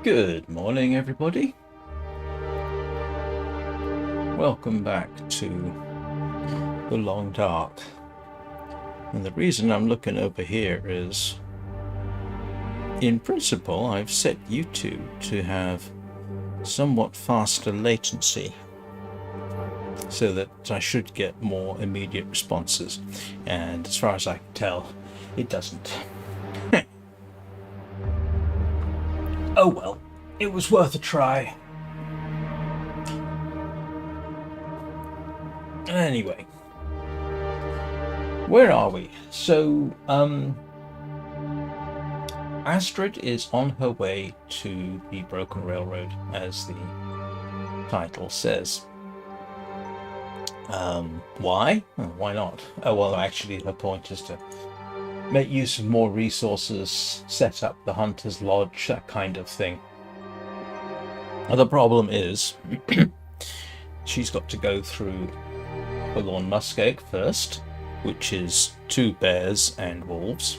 Good morning, everybody. Welcome back to the Long Dark. And the reason I'm looking over here is, in principle, I've set YouTube to have somewhat faster latency so that I should get more immediate responses. And as far as I can tell, it doesn't. Oh well, it was worth a try. Anyway, where are we? So, Astrid is on her way to the Broken Railroad, as the title says. Why? Well, why not? Oh, well, actually, her point is to make use of more resources, set up the Hunter's Lodge, that kind of thing. Now, the problem is, she's got to go through Forlorn Muskeg first, which is 2 bears and wolves.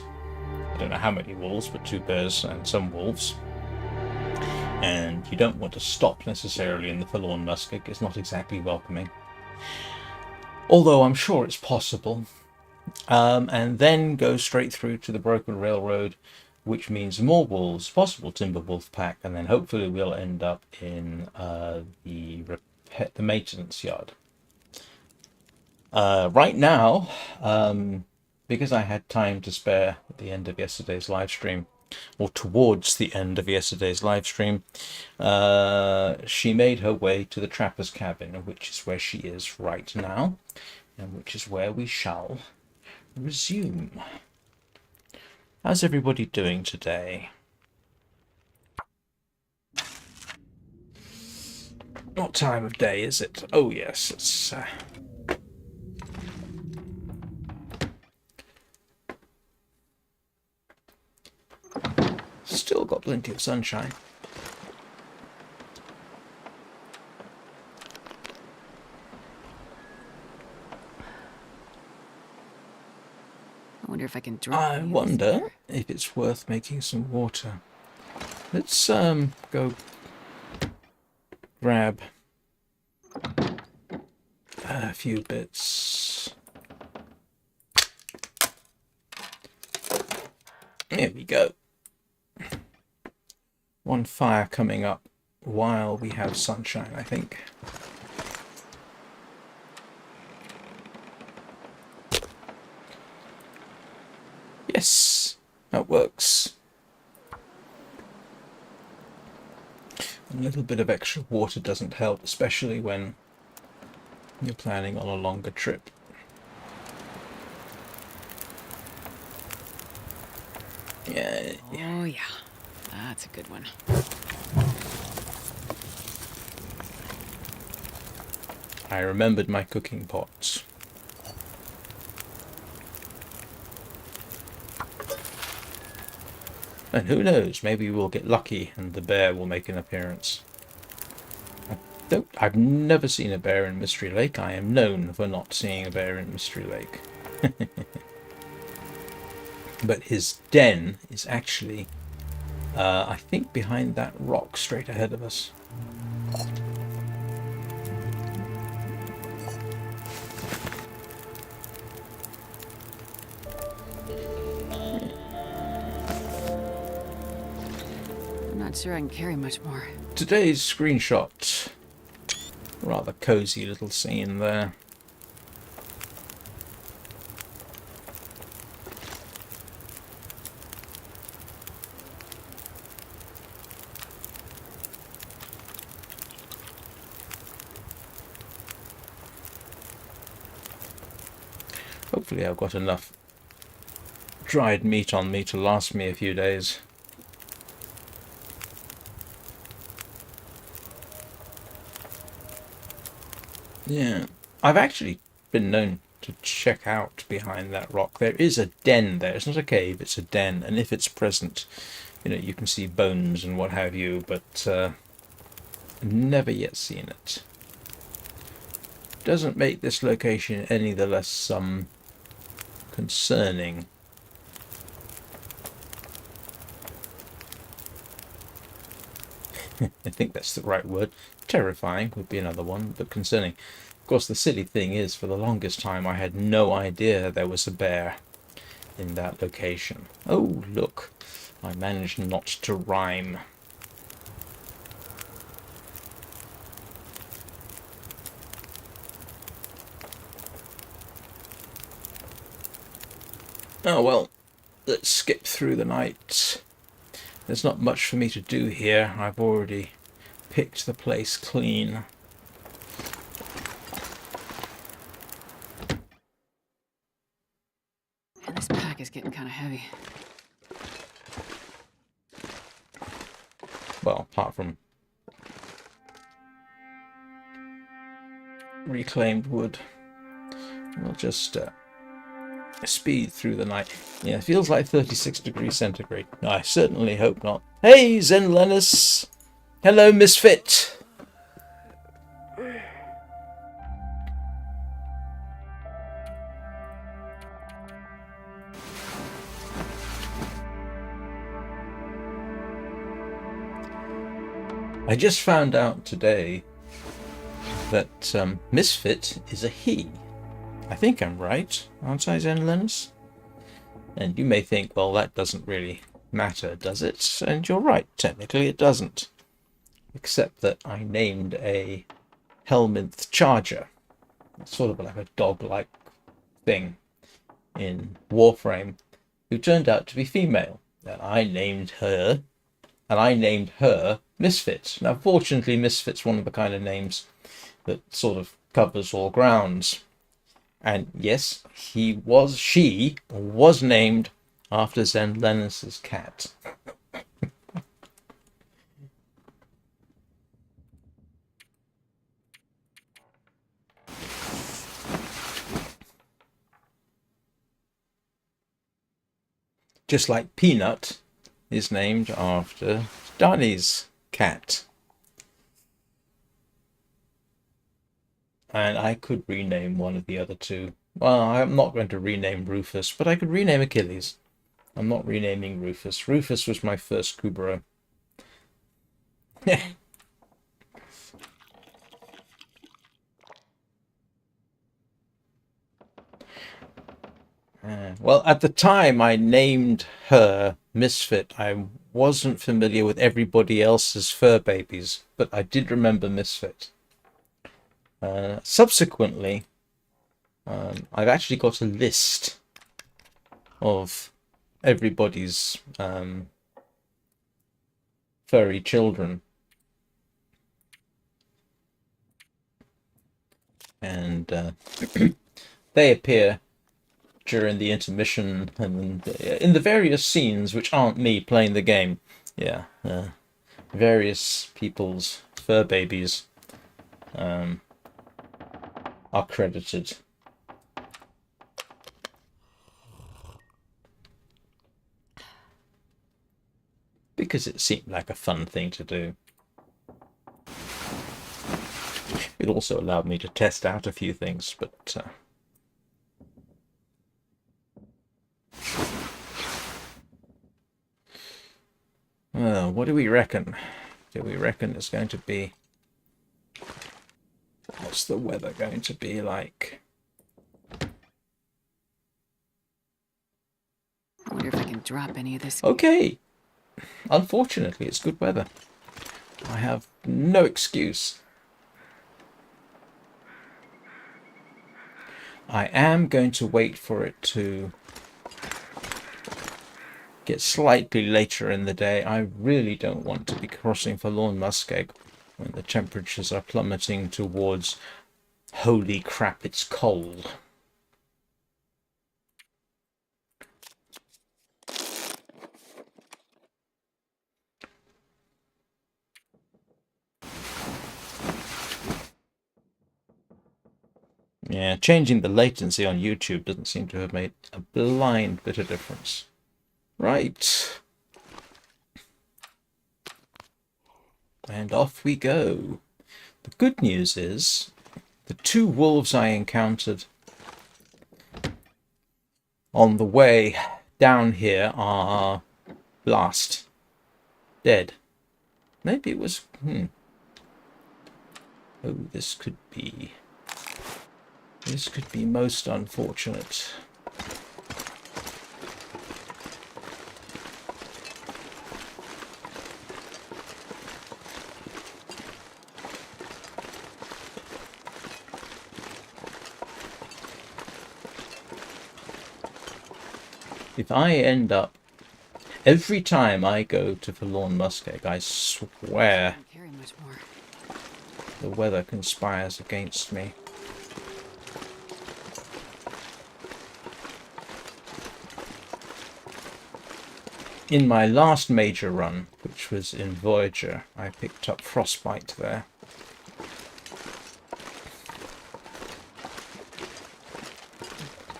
I don't know how many wolves, but 2 bears and some wolves. And you don't want to stop necessarily in the Forlorn Muskeg. It's not exactly welcoming. Although I'm sure it's possible. And then go straight through to the Broken Railroad, which means more wolves, possible timber wolf pack, and then hopefully we'll end up in the maintenance yard. Right now, because I had time to spare at the end of yesterday's live stream, or towards the end of yesterday's live stream, she made her way to the trapper's cabin, which is where she is right now, and which is where we shall resume. How's everybody doing today? What time of day is it? Oh yes, it's still got plenty of sunshine. wonder if I can drink. I wonder if it's worth making some water. Let's go grab a few bits. There we go. One fire coming up while we have sunshine, I think. Yes, that works. A little bit of extra water doesn't help, especially when you're planning on a longer trip. Yeah. Oh yeah, that's a good one. I remembered my cooking pots. And who knows, maybe we'll get lucky and the bear will make an appearance. I've never seen a bear in Mystery Lake. I am known for not seeing a bear in Mystery Lake. But his den is actually, I think, behind that rock straight ahead of us. I'm not sure I can carry much more. Today's screenshot. Rather cozy little scene there. Hopefully I've got enough dried meat on me to last me a few days. Yeah, I've actually been known to check out behind that rock. There is a den there. It's not a cave, it's a den. And if it's present, you know, you can see bones and what have you, but never yet seen it. Doesn't make this location any the less concerning. I think that's the right word. Terrifying would be another one, but concerning. Of course, the silly thing is, for the longest time, I had no idea there was a bear in that location. Oh, look. I managed not to rhyme. Oh, well, let's skip through the night. There's not much for me to do here. I've already picked the place clean. And this pack is getting kind of heavy. Well, apart from reclaimed wood. We'll just speed through the night. Yeah, it feels like 36 degrees centigrade. I certainly hope not. Hey, Zen Lennis! Hello, Misfit! I just found out today that Misfit is a he. I think I'm right, aren't I, Zen Lennis? And you may think, well, that doesn't really matter, does it? And you're right, technically it doesn't. Except that I named a Helminth Charger, sort of like a dog-like thing in Warframe, who turned out to be female. And I named her Misfit. Now, fortunately, Misfit's one of the kind of names that sort of covers all grounds. And yes, she was named after Zen Lennis's cat. Just like Peanut is named after Danny's cat. And I could rename one of the other two Well, I'm not going to rename Rufus, but I could rename Achilles. I'm not renaming Rufus. Rufus was my first Kubero. Well, at the time I named her Misfit, I wasn't familiar with everybody else's fur babies, but I did remember Misfit. Subsequently, I've actually got a list of everybody's furry children. And they appear during the intermission and in the various scenes which aren't me playing the game. Yeah, various people's fur babies are credited. Because it seemed like a fun thing to do. It also allowed me to test out a few things, but what do we reckon? Do we reckon it's going to be... What's the weather going to be like? I wonder if I can drop any of this. Okay. Unfortunately, it's good weather. I have no excuse. I am going to wait for it to get slightly later in the day. I really don't want to be crossing forlorn muskeg when the temperatures are plummeting towards holy crap, it's cold. Yeah, changing the latency on YouTube doesn't seem to have made a blind bit of difference. Right. And off we go. The good news is the 2 wolves I encountered on the way down here are last dead. Maybe it was... Oh, this could be... This could be most unfortunate. If I end up... Every time I go to Forlorn Muskeg, I swear Carry much more. the weather conspires against me. In my last major run, which was in Voyager, I picked up frostbite there.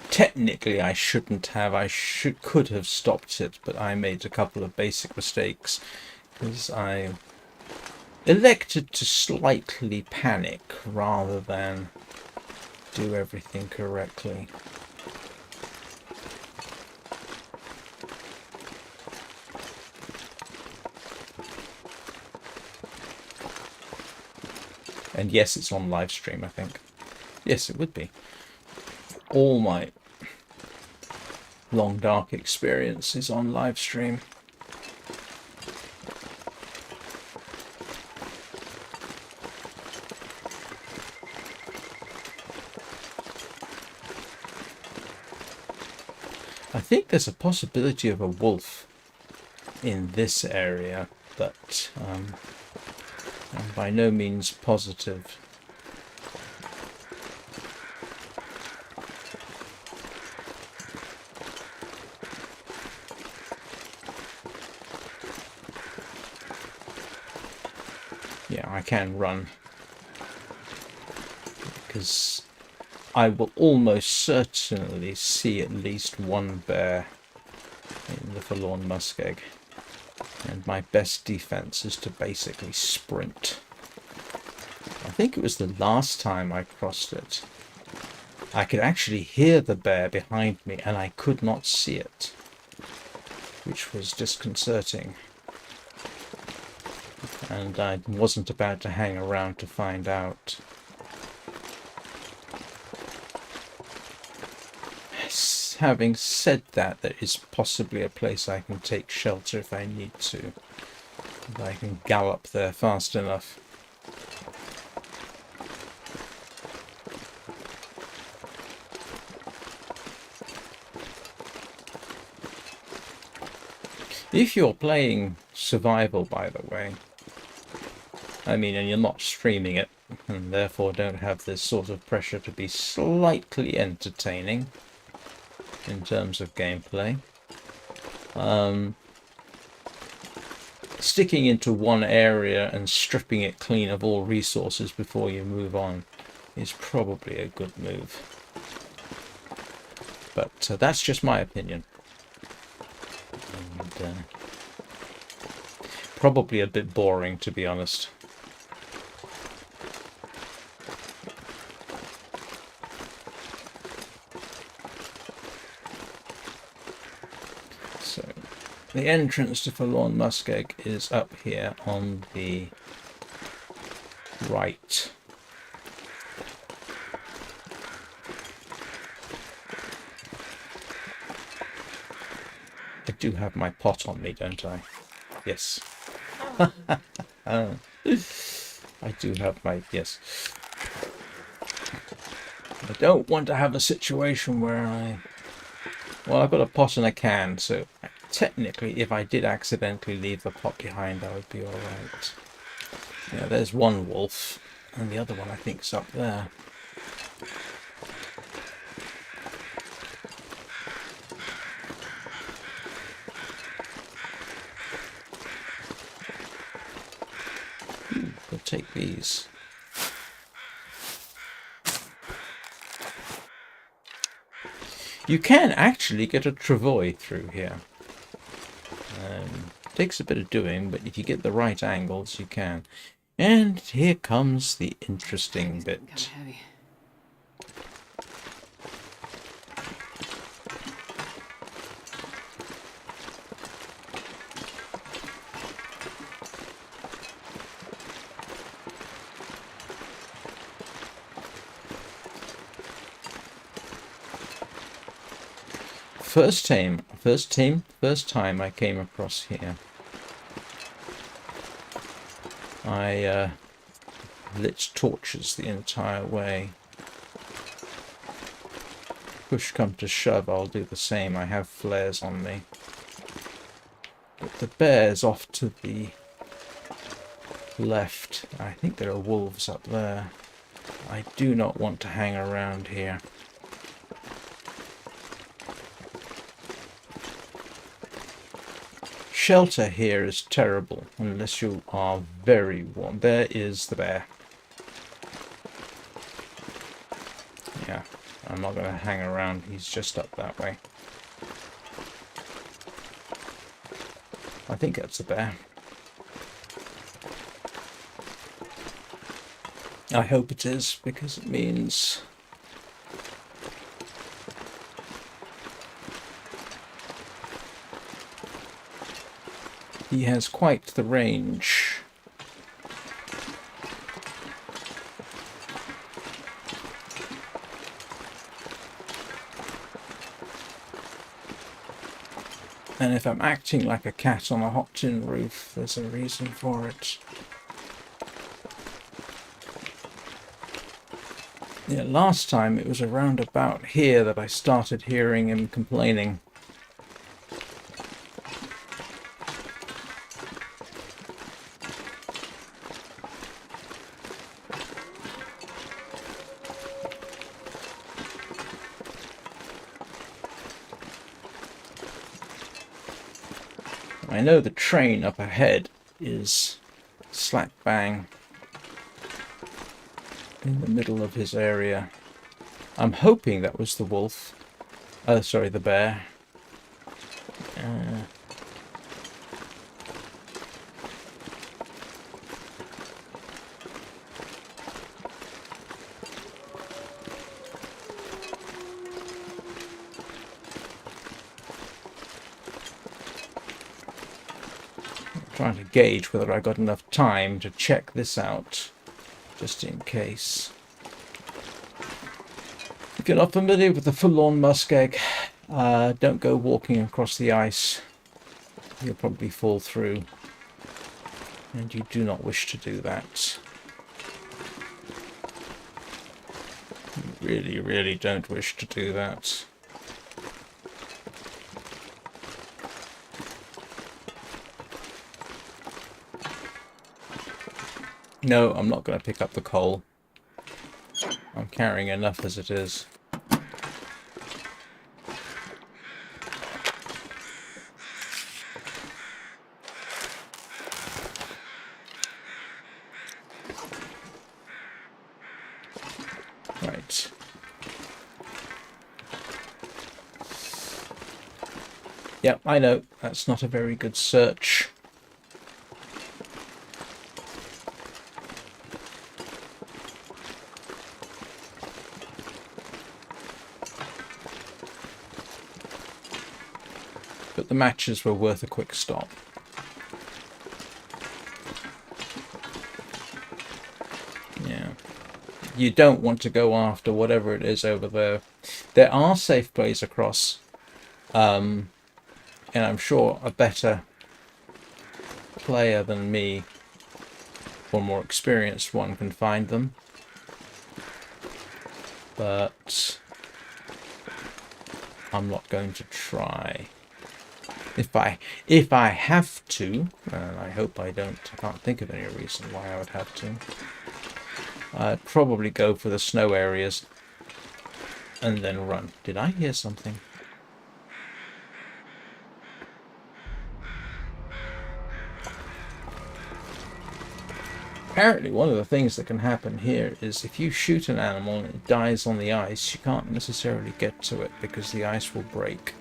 Technically I shouldn't have, could have stopped it, but I made a couple of basic mistakes because I elected to slightly panic rather than do everything correctly. And yes, it's on live stream, I think. Yes, it would be. All my Long Dark experience is on live stream. I think there's a possibility of a wolf in this area, but I'm by no means positive. Yeah, I can run because I will almost certainly see at least one bear in the Forlorn Muskeg, and my best defense is to basically sprint. I think it was the last time I crossed it. I could actually hear the bear behind me, and I could not see it, which was disconcerting. And I wasn't about to hang around to find out. Having said that, there is possibly a place I can take shelter if I need to. If I can gallop there fast enough. If you're playing survival, by the way, I mean, and you're not streaming it, and therefore don't have this sort of pressure to be slightly entertaining in terms of gameplay, sticking into one area and stripping it clean of all resources before you move on is probably a good move. But that's just my opinion. And, probably a bit boring, to be honest. So, the entrance to Forlorn Muskeg is up here on the right. I do have my pot on me, don't I? Yes. I do have my... Yes. I don't want to have a situation where I... Well, I've got a pot and a can, so technically, if I did accidentally leave the pot behind, I would be alright. Yeah, there's one wolf, and the other one I think is up there. We'll take these. You can actually get a travois through here. Takes a bit of doing, but if you get the right angles, you can. And here comes the interesting bit. Kinda heavy. First time I came across here, I lit torches the entire way. Push come to shove, I'll do the same. I have flares on me. But the bear's off to the left. I think there are wolves up there. I do not want to hang around here. Shelter here is terrible unless you are very warm. There is the bear. Yeah, I'm not going to hang around. He's just up that way. I think that's the bear. I hope it is, because it means... he has quite the range. And if I'm acting like a cat on a hot tin roof, there's a reason for it. Yeah, last time it was around about here that I started hearing him complaining. I know the train up ahead is slap bang in the middle of his area. I'm hoping that was the wolf. Oh, sorry, the bear. trying to gauge whether I got enough time to check this out, just in case. If you're not familiar with the full-on muskeg, don't go walking across the ice. You'll probably fall through, and you do not wish to do that. You really, really don't wish to do that. No, I'm not going to pick up the coal. I'm carrying enough as it is. Right. Yep, I know. That's not a very good search. But the matches were worth a quick stop. Yeah. You don't want to go after whatever it is over there. There are safe plays across. And I'm sure a better player than me, or more experienced one, can find them. But I'm not going to try. If I have to, and I hope I don't, I can't think of any reason why I would have to, I'd probably go for the snow areas and then run. Did I hear something? Apparently one of the things that can happen here is if you shoot an animal and it dies on the ice, you can't necessarily get to it because the ice will break.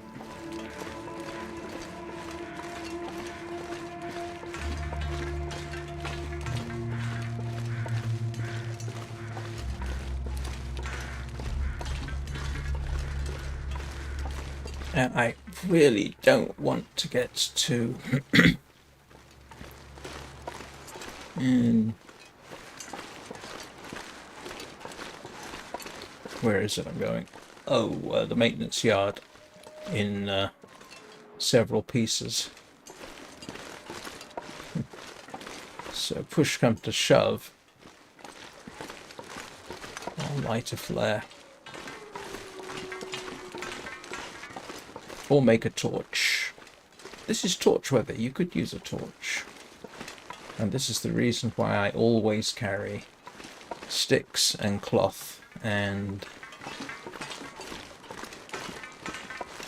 And I really don't want to get to... Where is it I'm going? Oh, the maintenance yard in several pieces. So push comes to shove. I'll light a flare. Or make a torch. This is torch weather. You could use a torch. And this is the reason why I always carry sticks and cloth and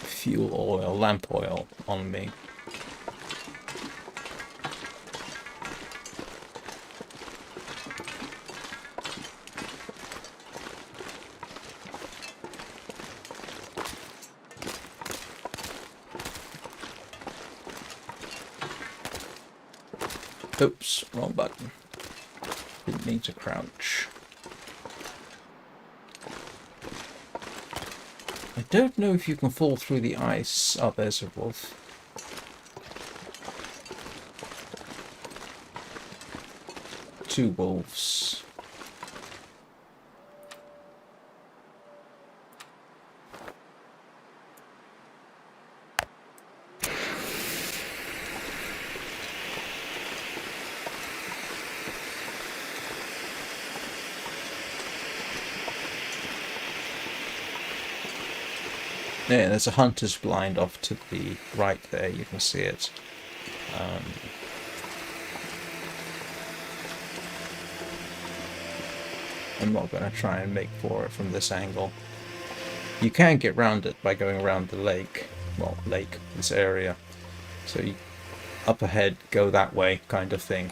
fuel oil, lamp oil on me. Oops, wrong button. Didn't need to crouch. I don't know if you can fall through the ice. Oh, there's a wolf. Two wolves. Yeah, there's a hunter's blind off to the right there. You can see it. I'm not going to try and make for it from this angle. You can get round it by going around the lake. Well, lake, this area. So you up ahead, go that way kind of thing.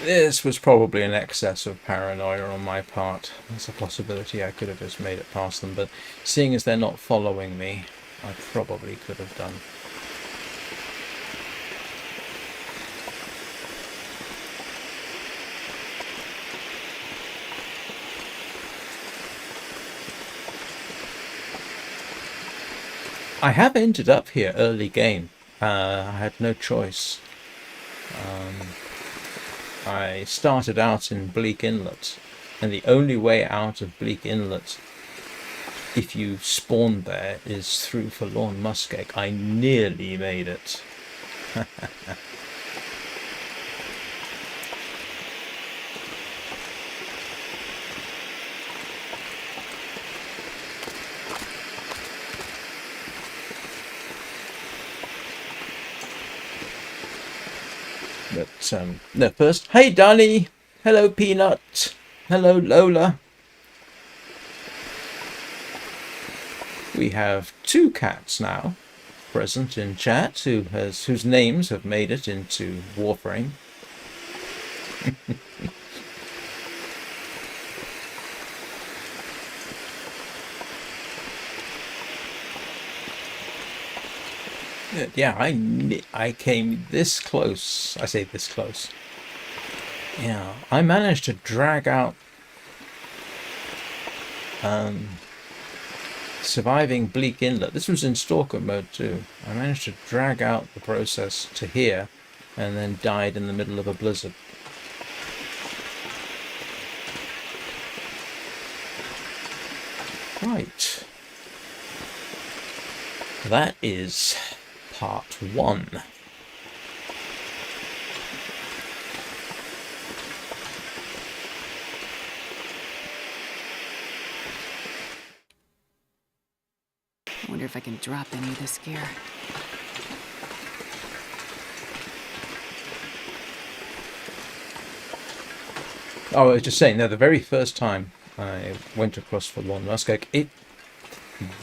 This was probably an excess of paranoia on my part. There's a possibility I could have just made it past them, but seeing as they're not following me, I probably could have done. I have ended up here early game. I had no choice. I started out in Bleak Inlet, and the only way out of Bleak Inlet, if you spawn there, is through Forlorn Muskeg. I nearly made it. But, no, first, hey Danny! Hello Peanut! Hello Lola! We have 2 cats now present in chat whose names have made it into Warframe. Yeah, I came this close. I say this close. Yeah, I managed to drag out surviving Bleak Inlet. This was in Stalker mode too. I managed to drag out the process to here and then died in the middle of a blizzard. Right. That is part 1. I wonder if I can drop any of this gear. Oh, I was just saying, no, the very first time I went across Forlorn Muskeg, it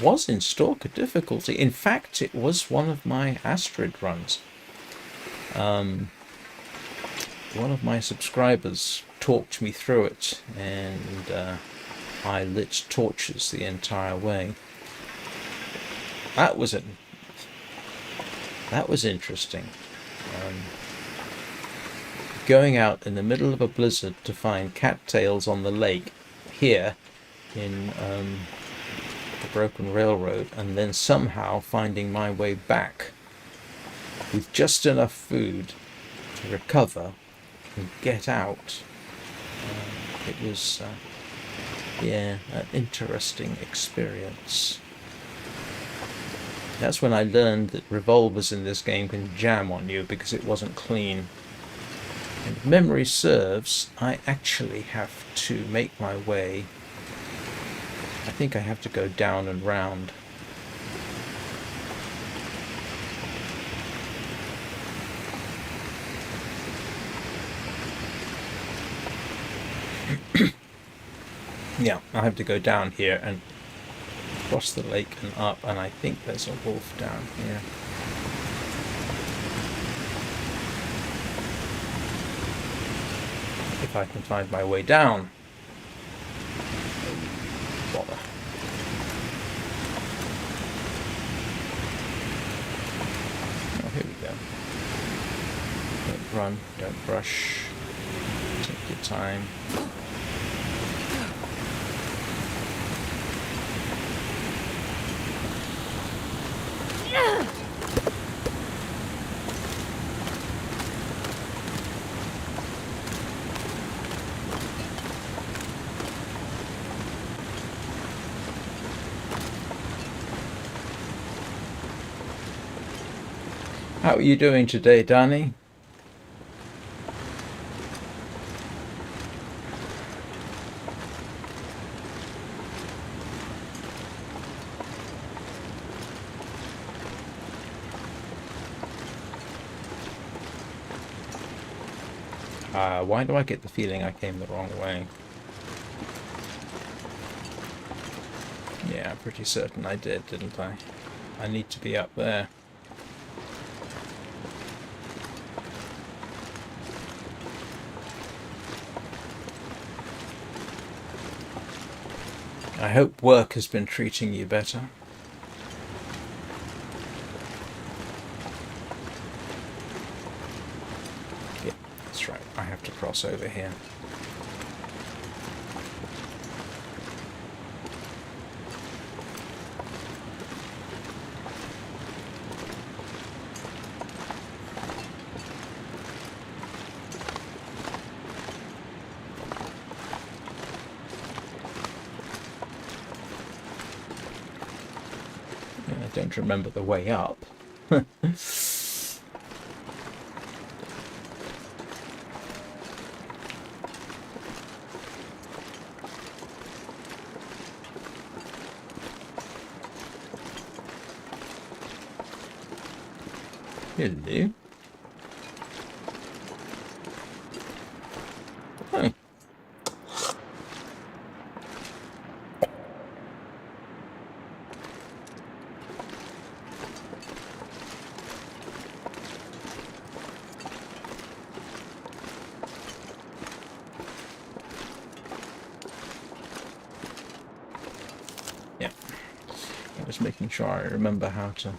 was in Stalker difficulty. In fact, it was one of my Astrid runs. One of my subscribers talked me through it, and I lit torches the entire way. That was interesting. Going out in the middle of a blizzard to find cattails on the lake here in the broken railroad, and then somehow finding my way back with just enough food to recover and get out. It was yeah, an interesting experience. That's when I learned that revolvers in this game can jam on you because it wasn't clean. And if memory serves, I actually have to make my way. I think I have to go down and round. Yeah, I have to go down here and across the lake and up, and I think there's a wolf down here. If I can find my way down. Bother. Oh, here we go. Don't run, don't rush. Take your time. How are you doing today, Danny? Why do I get the feeling I came the wrong way? Yeah, I'm pretty certain I did, didn't I? I need to be up there. I hope work has been treating you better. Yeah, that's right. I have to cross over here. I don't remember the way up. Hello. Oh. Yeah. I was making sure I remember how to...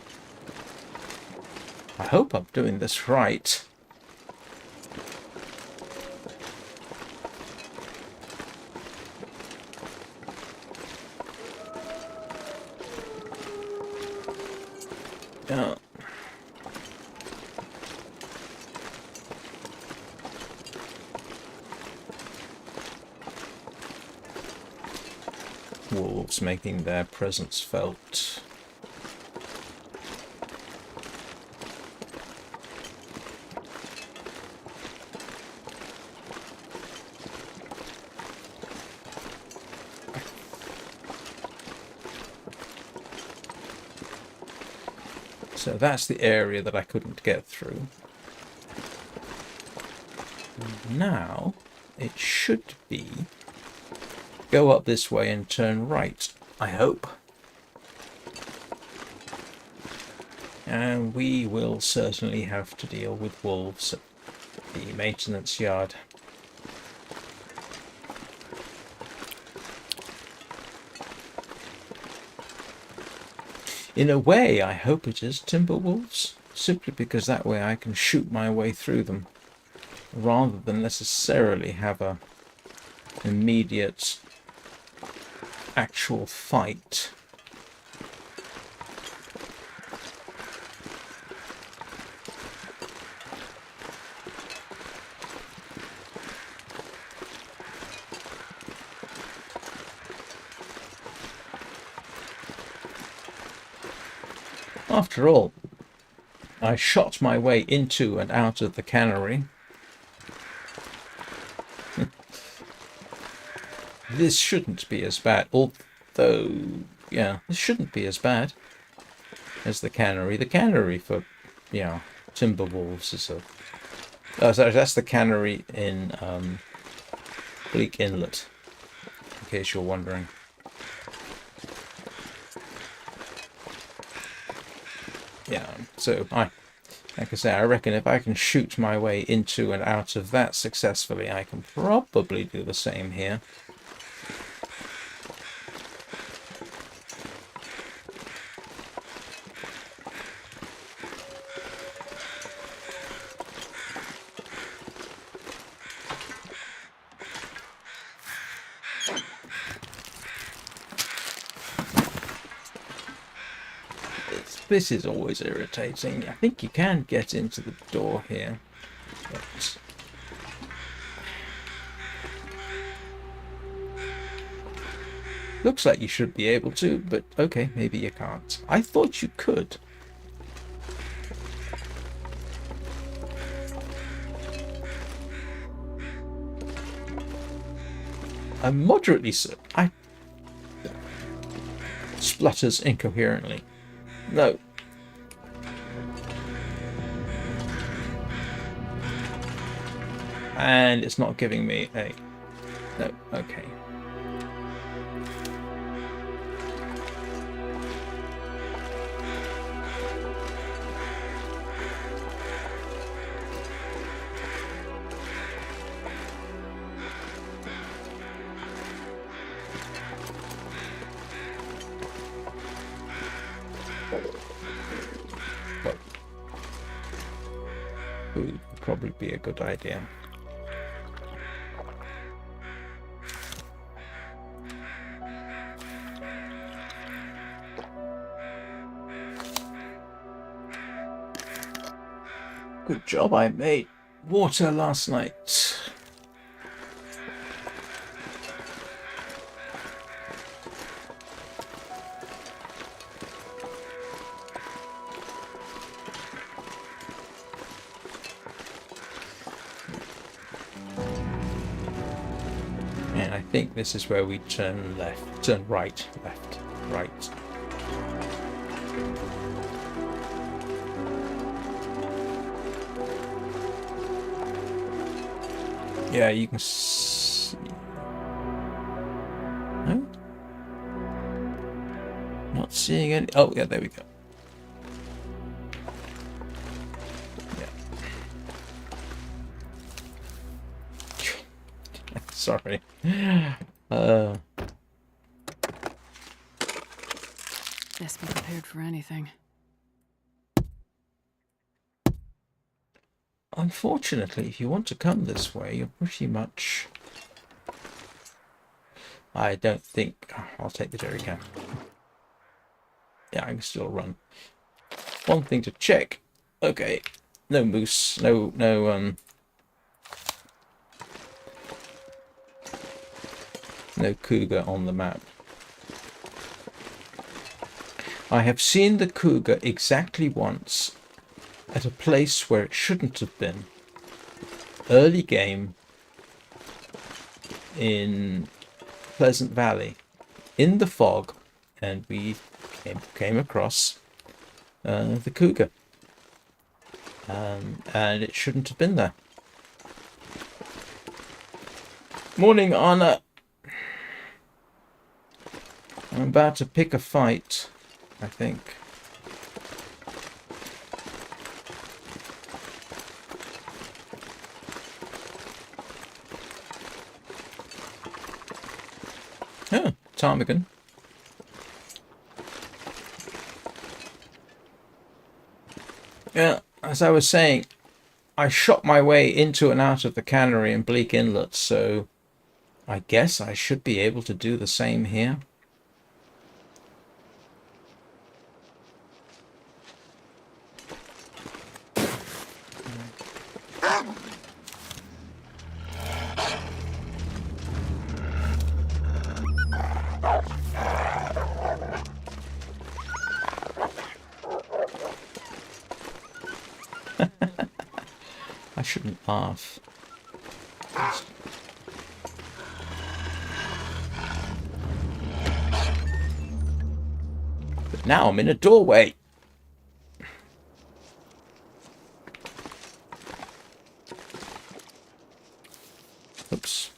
I hope I'm doing this right. Yeah. Wolves making their presence felt. So that's the area that I couldn't get through. Now it should be go up this way and turn right, I hope. And we will certainly have to deal with wolves at the maintenance yard. In a way, I hope it is timber wolves, simply because that way I can shoot my way through them, rather than necessarily have a immediate actual fight. After all, I shot my way into and out of the cannery. This shouldn't be as bad, although, yeah, this shouldn't be as bad as the cannery. The cannery for, timber wolves is a... Oh, sorry, that's the cannery in Bleak Inlet, in case you're wondering. Yeah, so like I say, I reckon if I can shoot my way into and out of that successfully, I can probably do the same here. This is always irritating. I think you can get into the door here, but looks like you should be able to, but okay, maybe you can't. I thought you could. I'm moderately I splutters incoherently. No. And it's not giving me a... No, okay. Food would probably be a good idea. Good job I made water last night. And I think this is where we turn left, turn right, left, right. Yeah, you can see. No? Not seeing any. Oh, yeah, there we go. Yeah. Sorry. Best be prepared for anything. Unfortunately, if you want to come this way, you're pretty much... I don't think... I'll take the jerry can. Yeah, I can still run. One thing to check. Okay. No moose. No cougar on the map. I have seen the cougar exactly once at a place where it shouldn't have been. Early game in Pleasant Valley, in the fog, and we came across the cougar. And it shouldn't have been there. Morning, Anna. I'm about to pick a fight, I think. Oh, ptarmigan. Yeah, as I was saying, I shot my way into and out of the cannery in Bleak Inlet, so I guess I should be able to do the same here. I shouldn't laugh. But now I'm in a doorway. Oops.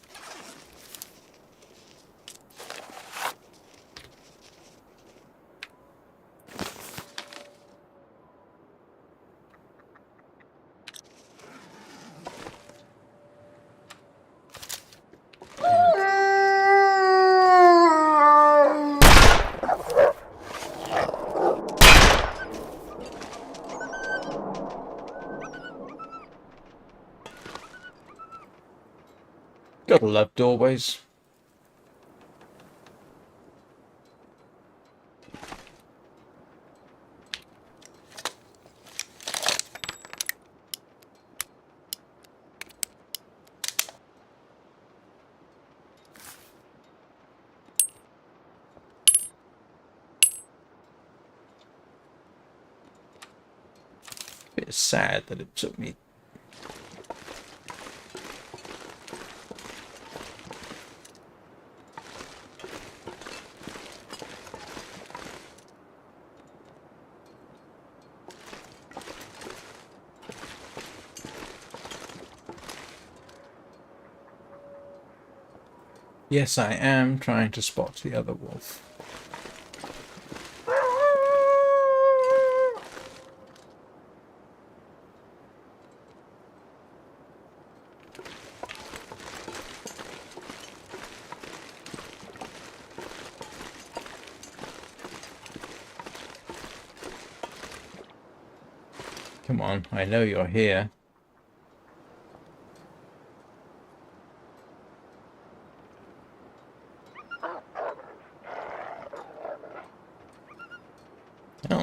Gotta love doorways. Bit sad that it took me. Yes, I am trying to spot the other wolf. Come on, I know you're here.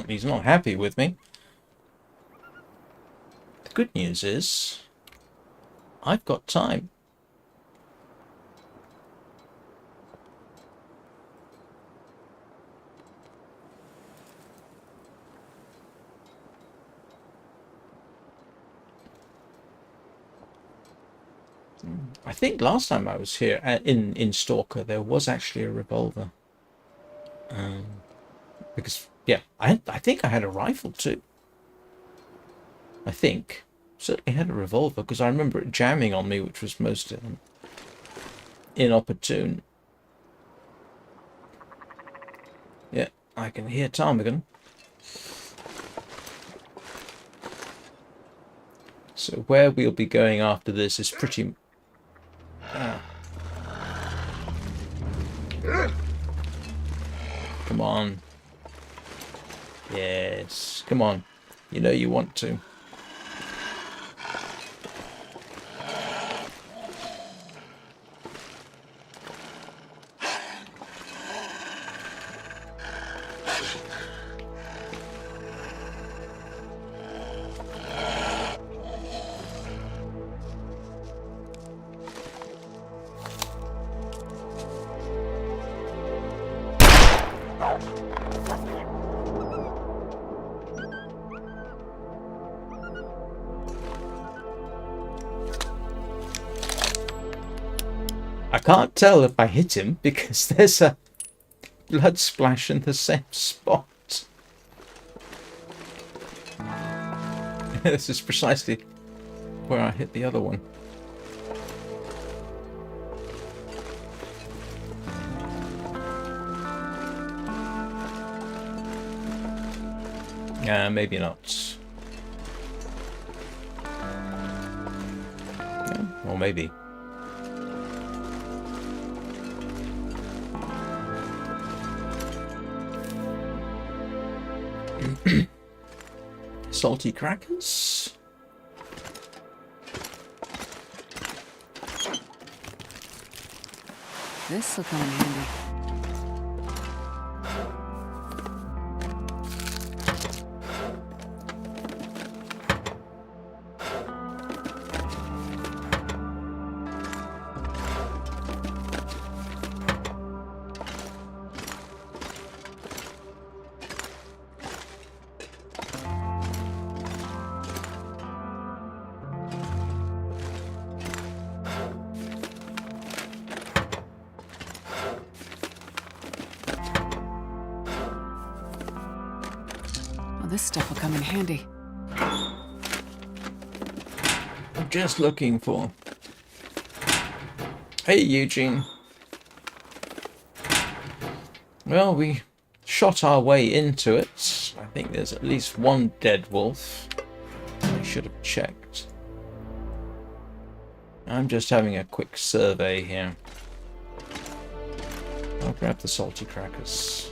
He's not happy with me. The good news is, I've got time. I think last time I was here in Stalker, there was actually a revolver. Because yeah, I think I had a rifle too. I think certainly had a revolver because I remember it jamming on me, which was most inopportune. Yeah, I can hear ptarmigan. So where we'll be going after this is pretty. Come on. Yes, come on. You know you want to. I can't tell if I hit him because there's a blood splash in the same spot. This is precisely where I hit the other one. Maybe not. Yeah, or maybe. Salty crackers. This'll come in handy. This stuff will come in handy. I'm just looking for... Hey, Eugene. Well, we shot our way into it. I think there's at least one dead wolf. I should have checked. I'm just having a quick survey here. I'll grab the salty crackers.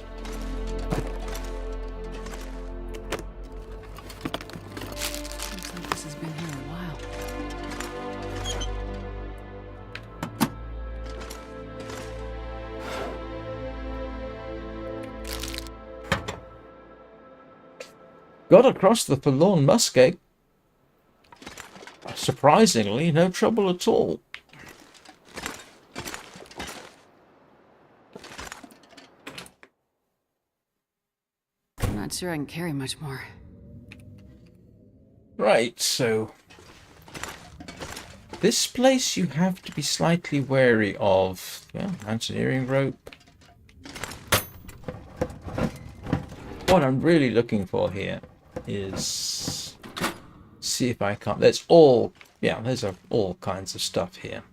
Got across the forlorn muskeg. Surprisingly, no trouble at all. I'm not sure I can carry much more. Right, so... This place you have to be slightly wary of. Yeah, mountaineering rope. What I'm really looking for here is see if I can't. There's all all kinds of stuff here.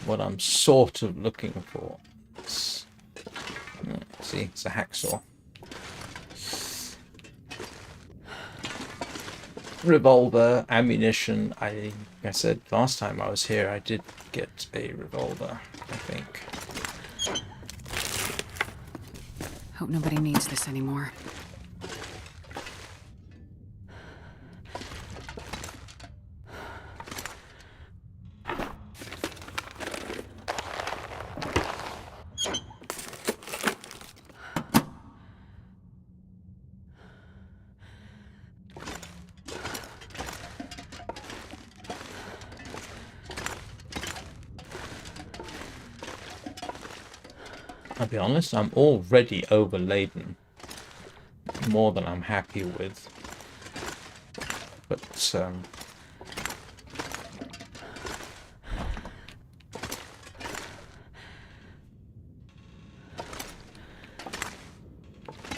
What I'm sort of looking for is, see, it's a hacksaw, revolver, ammunition. I said last time I was here, I did get a revolver, I think. Hope nobody needs this anymore. I'll be honest, I'm already overladen. More than I'm happy with. But,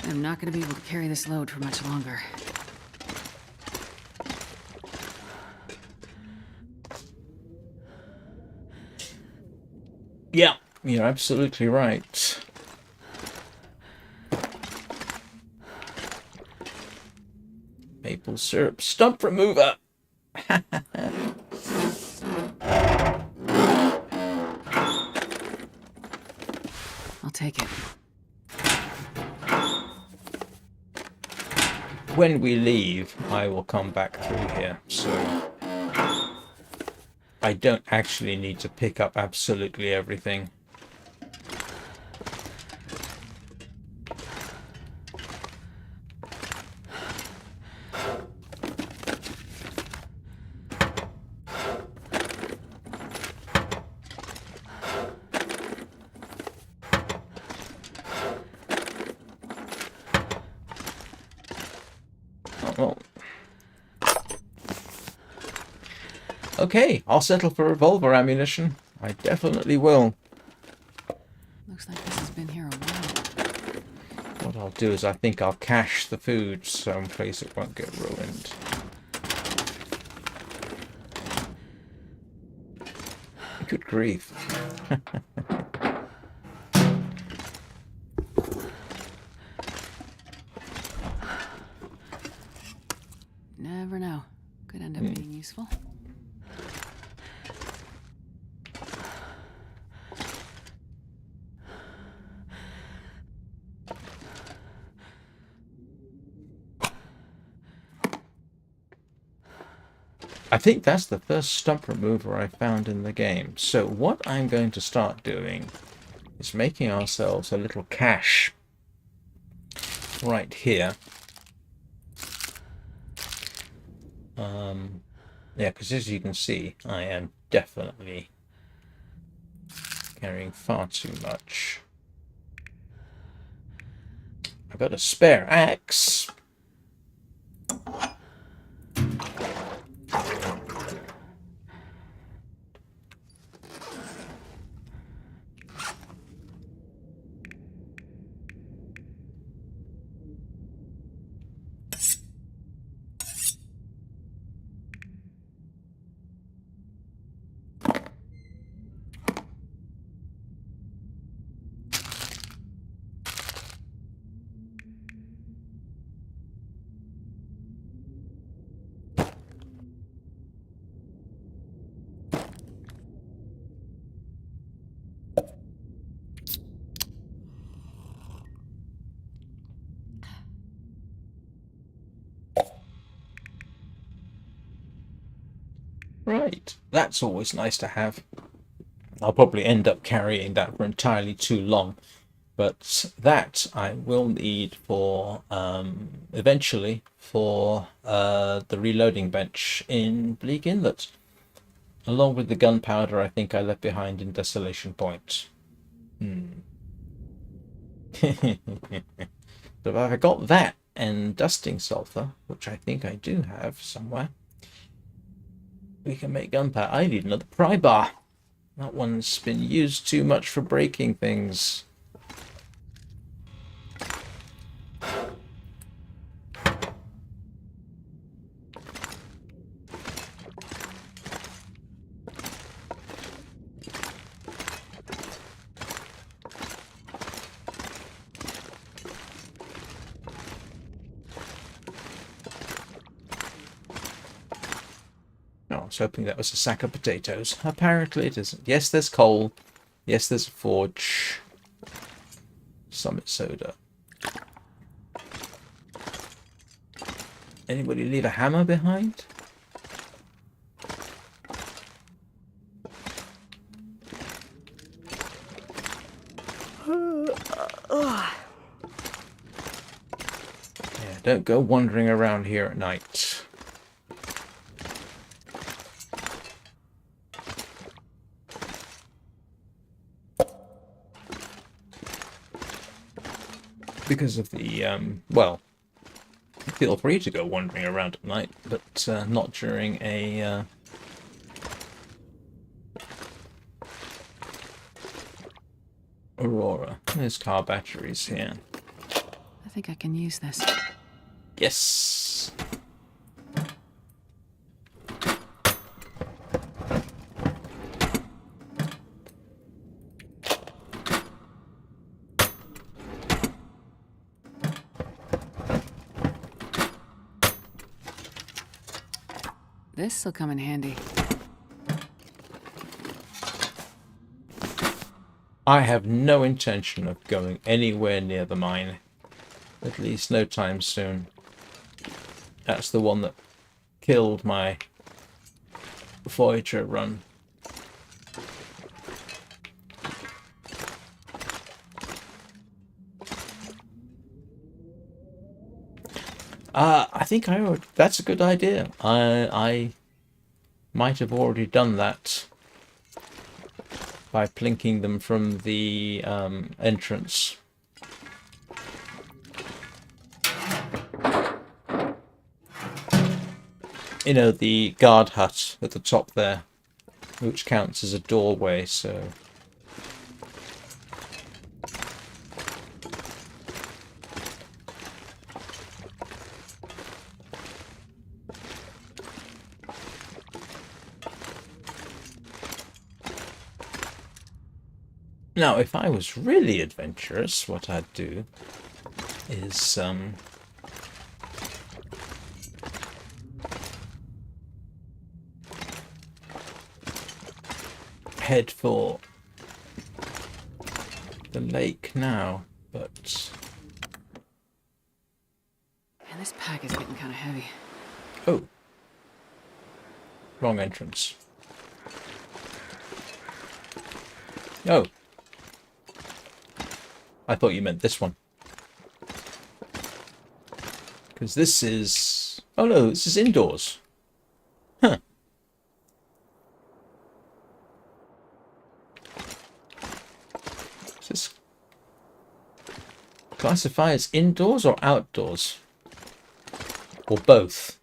I'm not going to be able to carry this load for much longer. yeah, you're absolutely right. Maple syrup stump remover. I'll take it. When we leave, I will come back through here, so I don't actually need to pick up absolutely everything. Well, okay, I'll settle for revolver ammunition. I definitely will. Looks like this has been here a while. What I'll do is I think I'll cache the food someplace it won't get ruined. Good grief. Never know. Could end up being useful. I think that's the first stump remover I found in the game. So what I'm going to start doing is making ourselves a little cache right here. Yeah, because as you can see, I am definitely carrying far too much. I've got a spare axe. Right, that's always nice to have. I'll probably end up carrying that for entirely too long, but that I will need for eventually for the reloading bench in Bleak Inlet, along with the gunpowder I think I left behind in Desolation Point. So if I got that and dusting sulfur, which I think I do have somewhere, we can make gunpowder. I need another pry bar. That one's been used too much for breaking things. I was hoping that was a sack of potatoes. Apparently it isn't. Yes, there's coal. Yes, there's a forge. Summit soda. Anybody leave a hammer behind? Yeah, don't go wandering around here at night. because of the, well, feel free to go wandering around at night, but not during a aurora. There's car batteries here. I think I can use this. Yes. This'll come in handy. I have no intention of going anywhere near the mine. At least no time soon. That's the one that killed my Voyager run. I think that's a good idea. I might have already done that by plinking them from the entrance. You know, the guard hut at the top there, which counts as a doorway, so... Now, if I was really adventurous, what I'd do is, head for the lake now, but... Man, this pack is getting kind of heavy. Oh. Wrong entrance. Oh. I thought you meant this one. Because this is... Oh no, this is indoors. Huh. Is this classify as indoors or outdoors? Or both?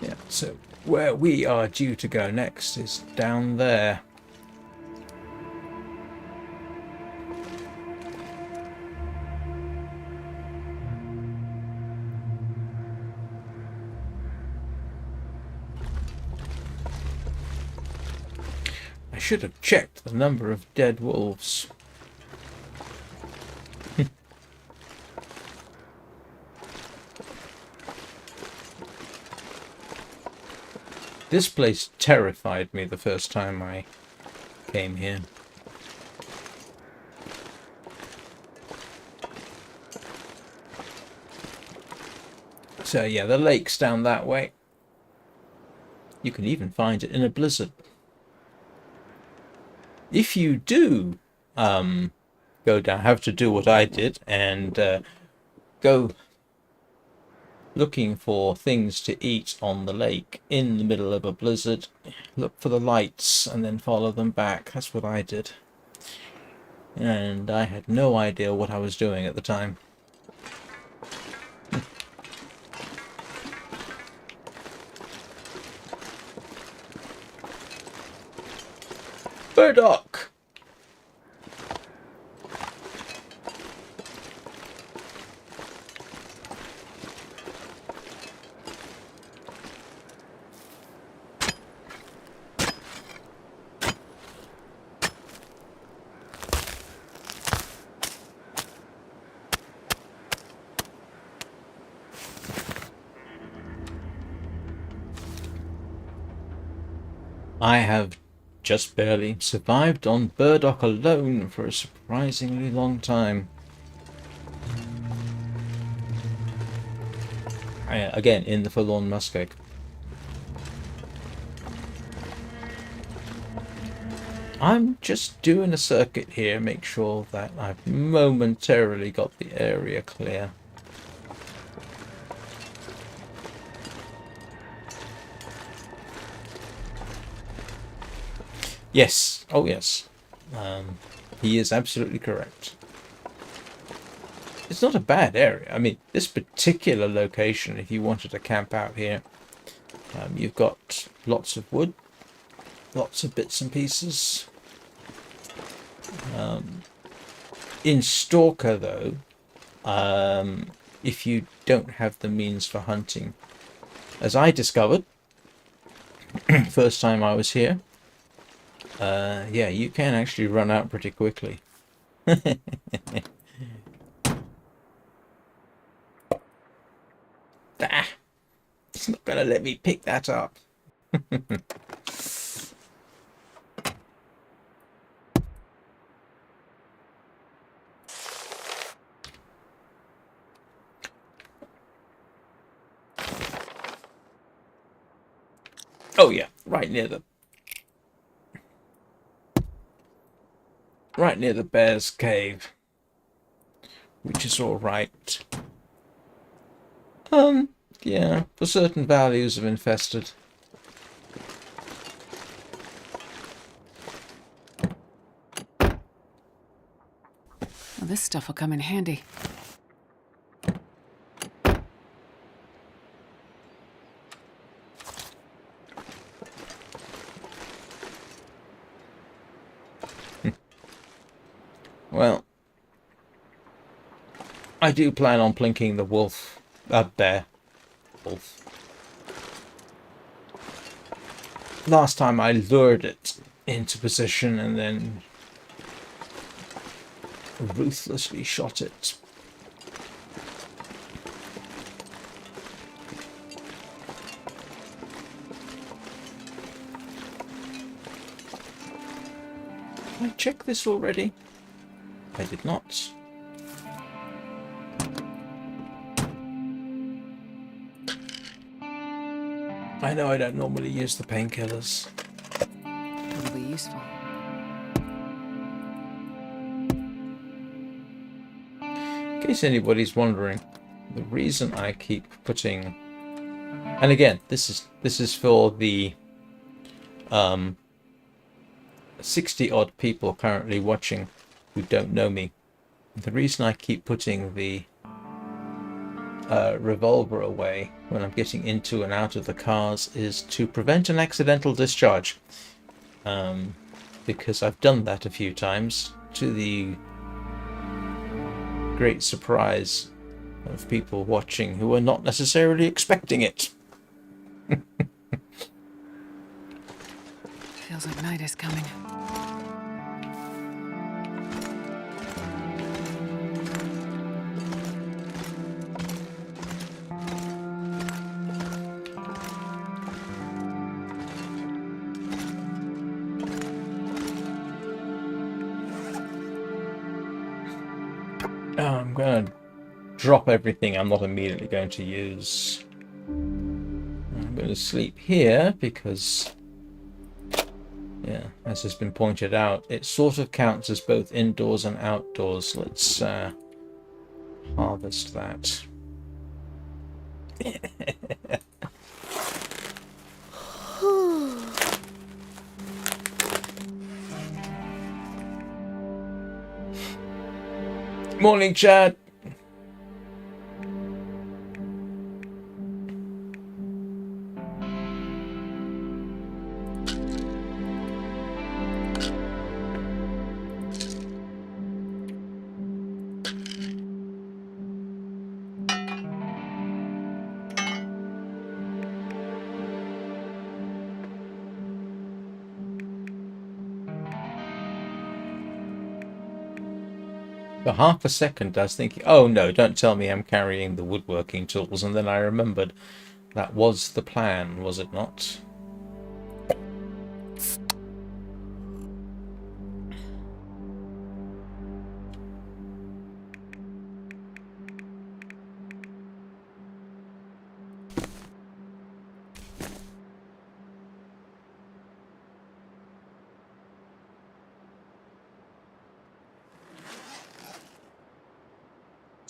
Yeah, so where we are due to go next is down there. I should have checked the number of dead wolves. This place terrified me the first time I came here. So yeah, the lake's down that way. You can even find it in a blizzard. If you do go down, have to do what I did and go looking for things to eat on the lake in the middle of a blizzard, look for the lights and then follow them back. That's what I did. And I had no idea what I was doing at the time. Burdock! I have just barely. Survived on burdock alone for a surprisingly long time. Again, in the forlorn muskeg. I'm just doing a circuit here, make sure that I've momentarily got the area clear. Yes, oh yes, he is absolutely correct. It's not a bad area. I mean, this particular location, if you wanted to camp out here, you've got lots of wood, lots of bits and pieces. In Stalker, though, if you don't have the means for hunting, as I discovered first time I was here, yeah, you can actually run out pretty quickly. Ah, it's not gonna let me pick that up. Oh yeah, right near the bear's cave, which is all right. Yeah, for certain values of infested. Well, this stuff will come in handy. Well, I do plan on plinking the bear. Wolf. Last time I lured it into position and then ruthlessly shot it. Did I check this already? I did not. I know I don't normally use the painkillers. It'll be useful. In case anybody's wondering, the reason I keep putting, and again, this is for the 60 odd people currently watching who don't know me. The reason I keep putting the revolver away when I'm getting into and out of the cars is to prevent an accidental discharge, because I've done that a few times to the great surprise of people watching who are not necessarily expecting it. Feels like night is coming. I'm going to drop everything I'm not immediately going to use. I'm going to sleep here because, yeah, as has been pointed out, it sort of counts as both indoors and outdoors. Let's harvest that. Morning, Chad. For half a second I was thinking, oh no, don't tell me I'm carrying the woodworking tools, and then I remembered that was the plan, was it not?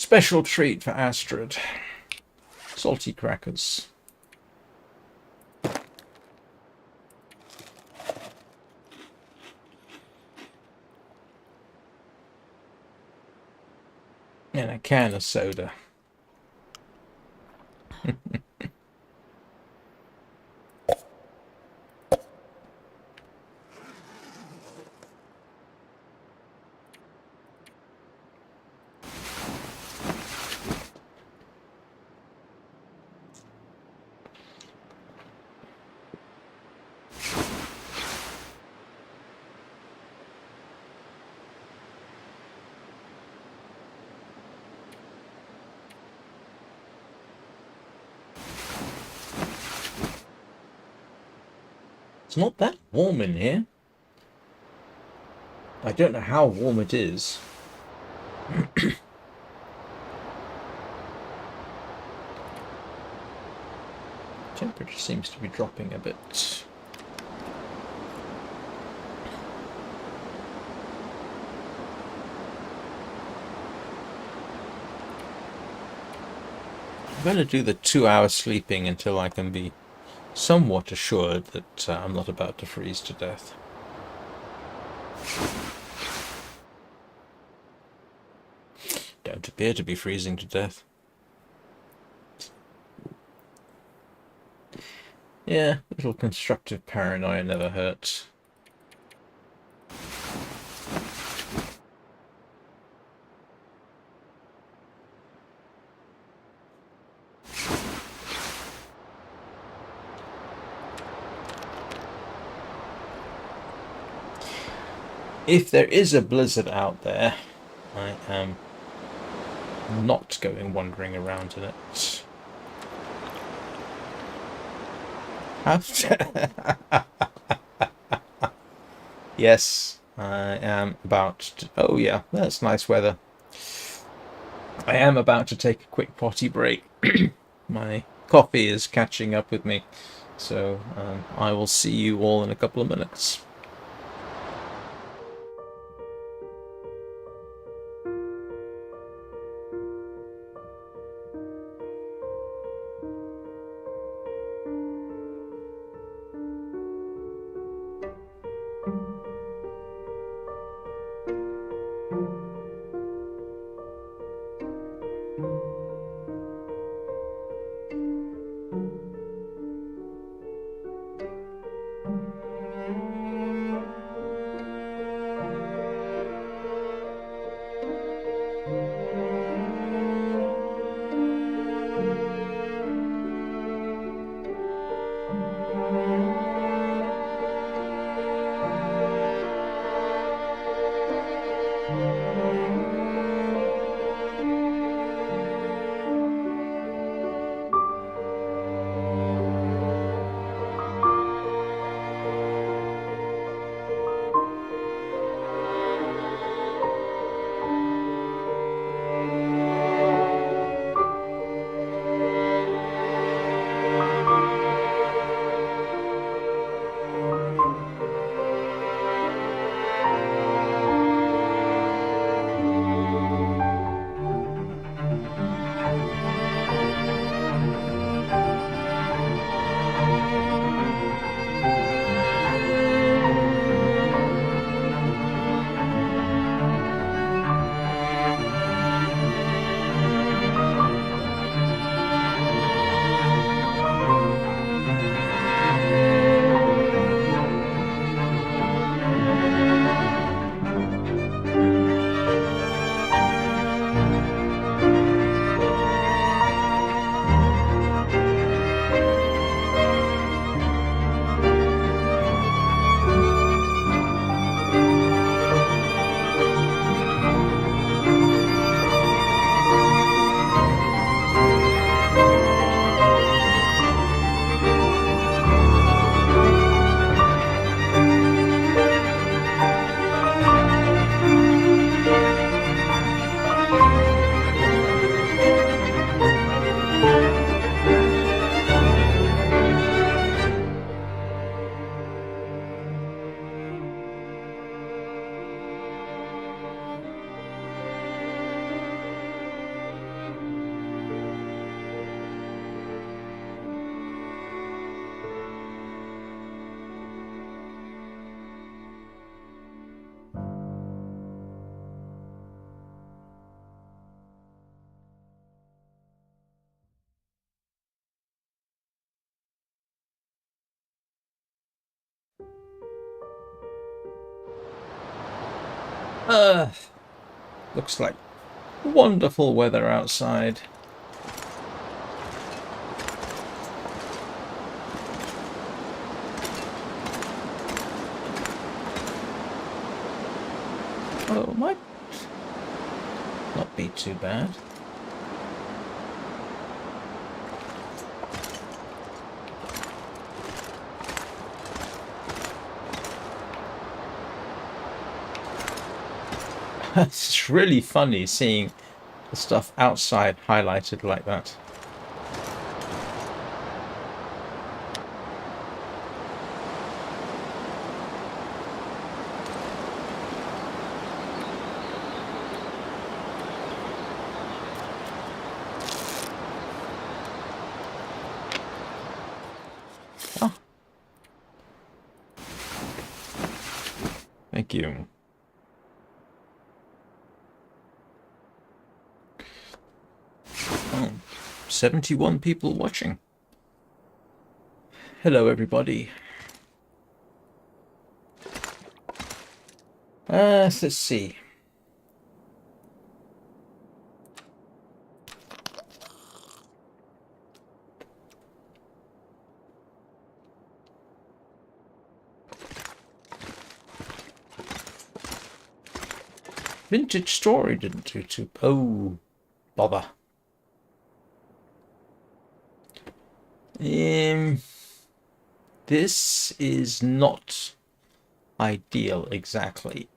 Special treat for Astrid. Salty crackers. And a can of soda. It's not that warm in here. I don't know how warm it is. Temperature seems to be dropping a bit. I'm going to do the 2 hour sleeping until I can be somewhat assured that I'm not about to freeze to death. Don't appear to be freezing to death. Yeah, little constructive paranoia never hurts. If there is a blizzard out there, I am not going wandering around in it. Yes, I am about to... Oh yeah, that's nice weather. I am about to take a quick potty break. My coffee is catching up with me, so I will see you all in a couple of minutes. Looks like wonderful weather outside. Oh, might not be too bad. It's really funny seeing the stuff outside highlighted like that. Ah. Thank you. Oh, 71 people watching. Hello, everybody. Let's see. Vintage Story didn't do too... Oh, bother. This is not ideal exactly.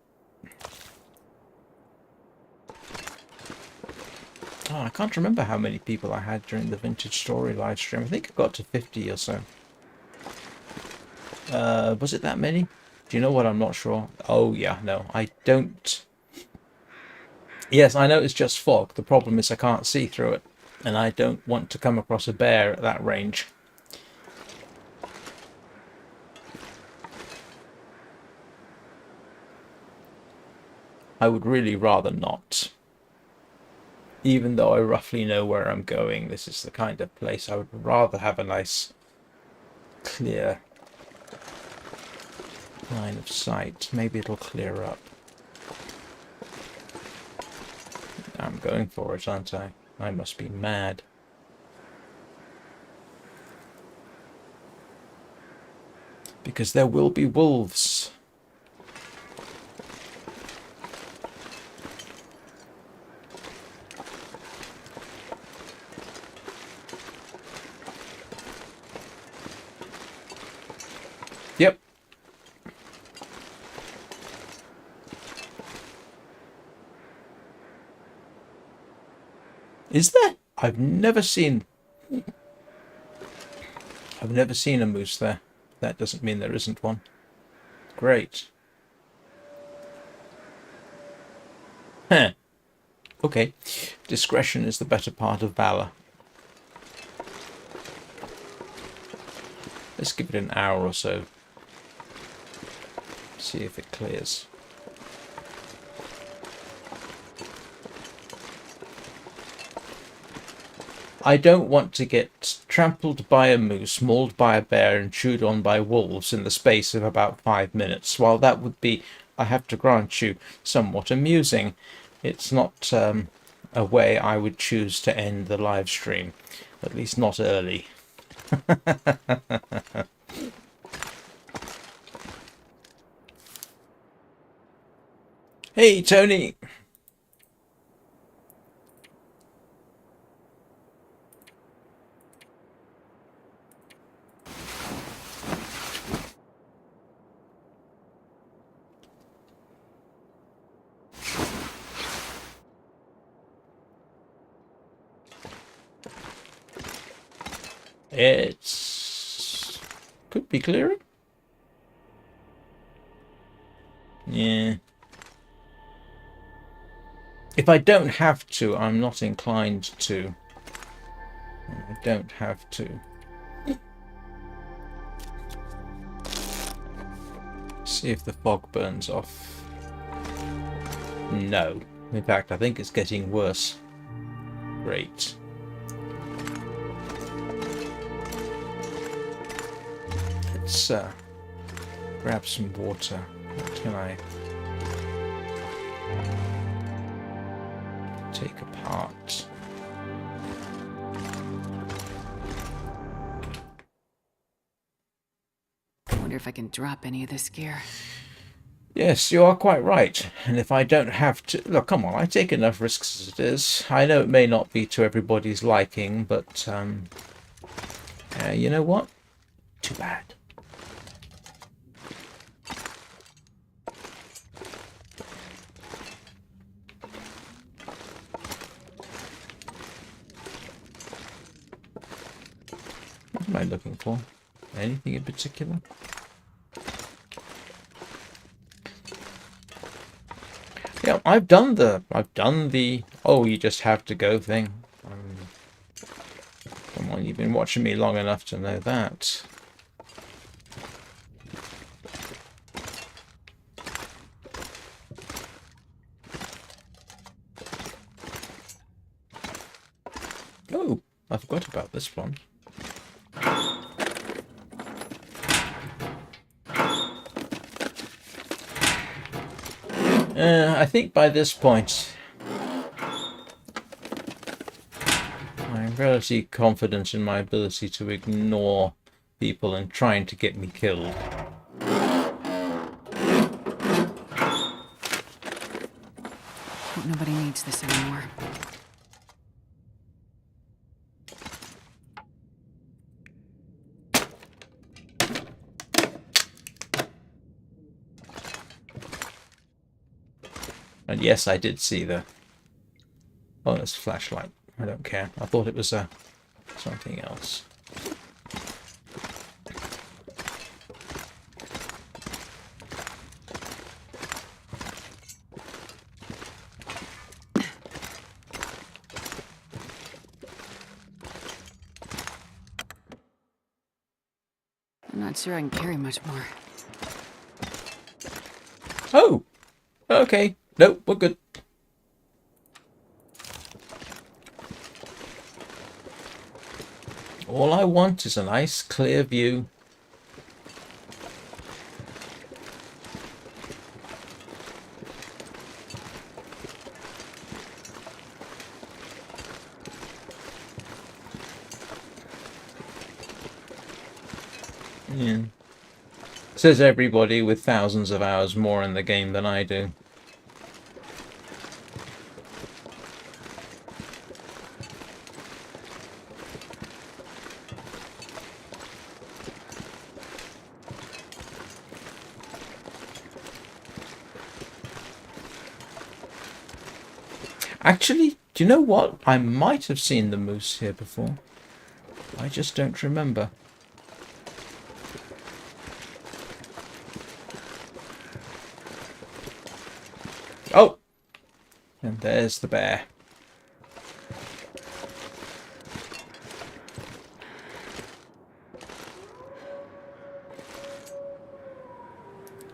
Oh, I can't remember how many people I had during the Vintage Story live stream. I think I got to 50 or so. Was it that many? Do you know what? I'm not sure. Oh, yeah, no, I don't. Yes, I know it's just fog. The problem is I can't see through it. And I don't want to come across a bear at that range. I would really rather not. Even though I roughly know where I'm going, this is the kind of place I would rather have a nice, clear line of sight. Maybe it'll clear up. I'm going for it, aren't I? I must be mad. Because there will be wolves. Yep. Is there? I've never seen a moose there. That doesn't mean there isn't one. Great. Huh. Okay. Discretion is the better part of valor. Let's give it an hour or so. See if it clears. I don't want to get trampled by a moose, mauled by a bear, and chewed on by wolves in the space of about 5 minutes. While that would be, I have to grant you, somewhat amusing, it's not a way I would choose to end the live stream. At least not early. Hey, Tony! It's... could be clearer. Yeah. If I don't have to, I'm not inclined to. I don't have to. See if the fog burns off. No. In fact, I think it's getting worse. Great. Let's grab some water. What can I... Take apart. I wonder if I can drop any of this gear. Yes, you are quite right. And if I don't have to... Look, come on, I take enough risks as it is. I know it may not be to everybody's liking, but, you know what? Too bad. What am I looking for? Anything in particular? Yeah, I've done the oh, you just have to go thing. Come on, you've been watching me long enough to know that. Oh, I forgot about this one. I think by this point, I'm relatively confident in my ability to ignore people and trying to get me killed. Hope nobody needs this anymore. And yes, I did see the... Oh, it's a flashlight. I don't care. I thought it was something else. I'm not sure I can carry much more. Oh! Okay. Nope, we're good. All I want is a nice clear view. Yeah. Says everybody with thousands of hours more in the game than I do. Actually, do you know what? I might have seen the moose here before. I just don't remember. Oh! And there's the bear.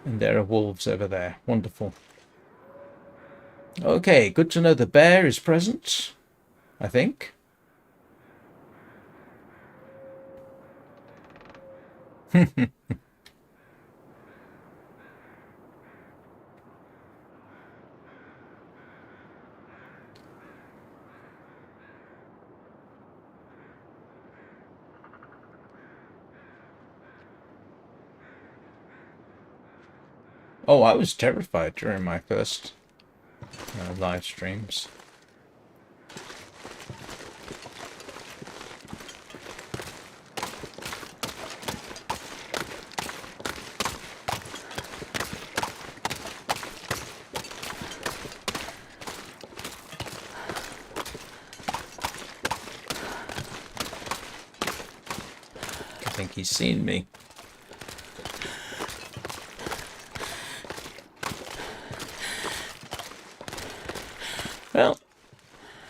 And there are wolves over there. Wonderful. Okay, good to know the bear is present, I think. Oh, I was terrified during my first live streams. I think he's seen me. Well,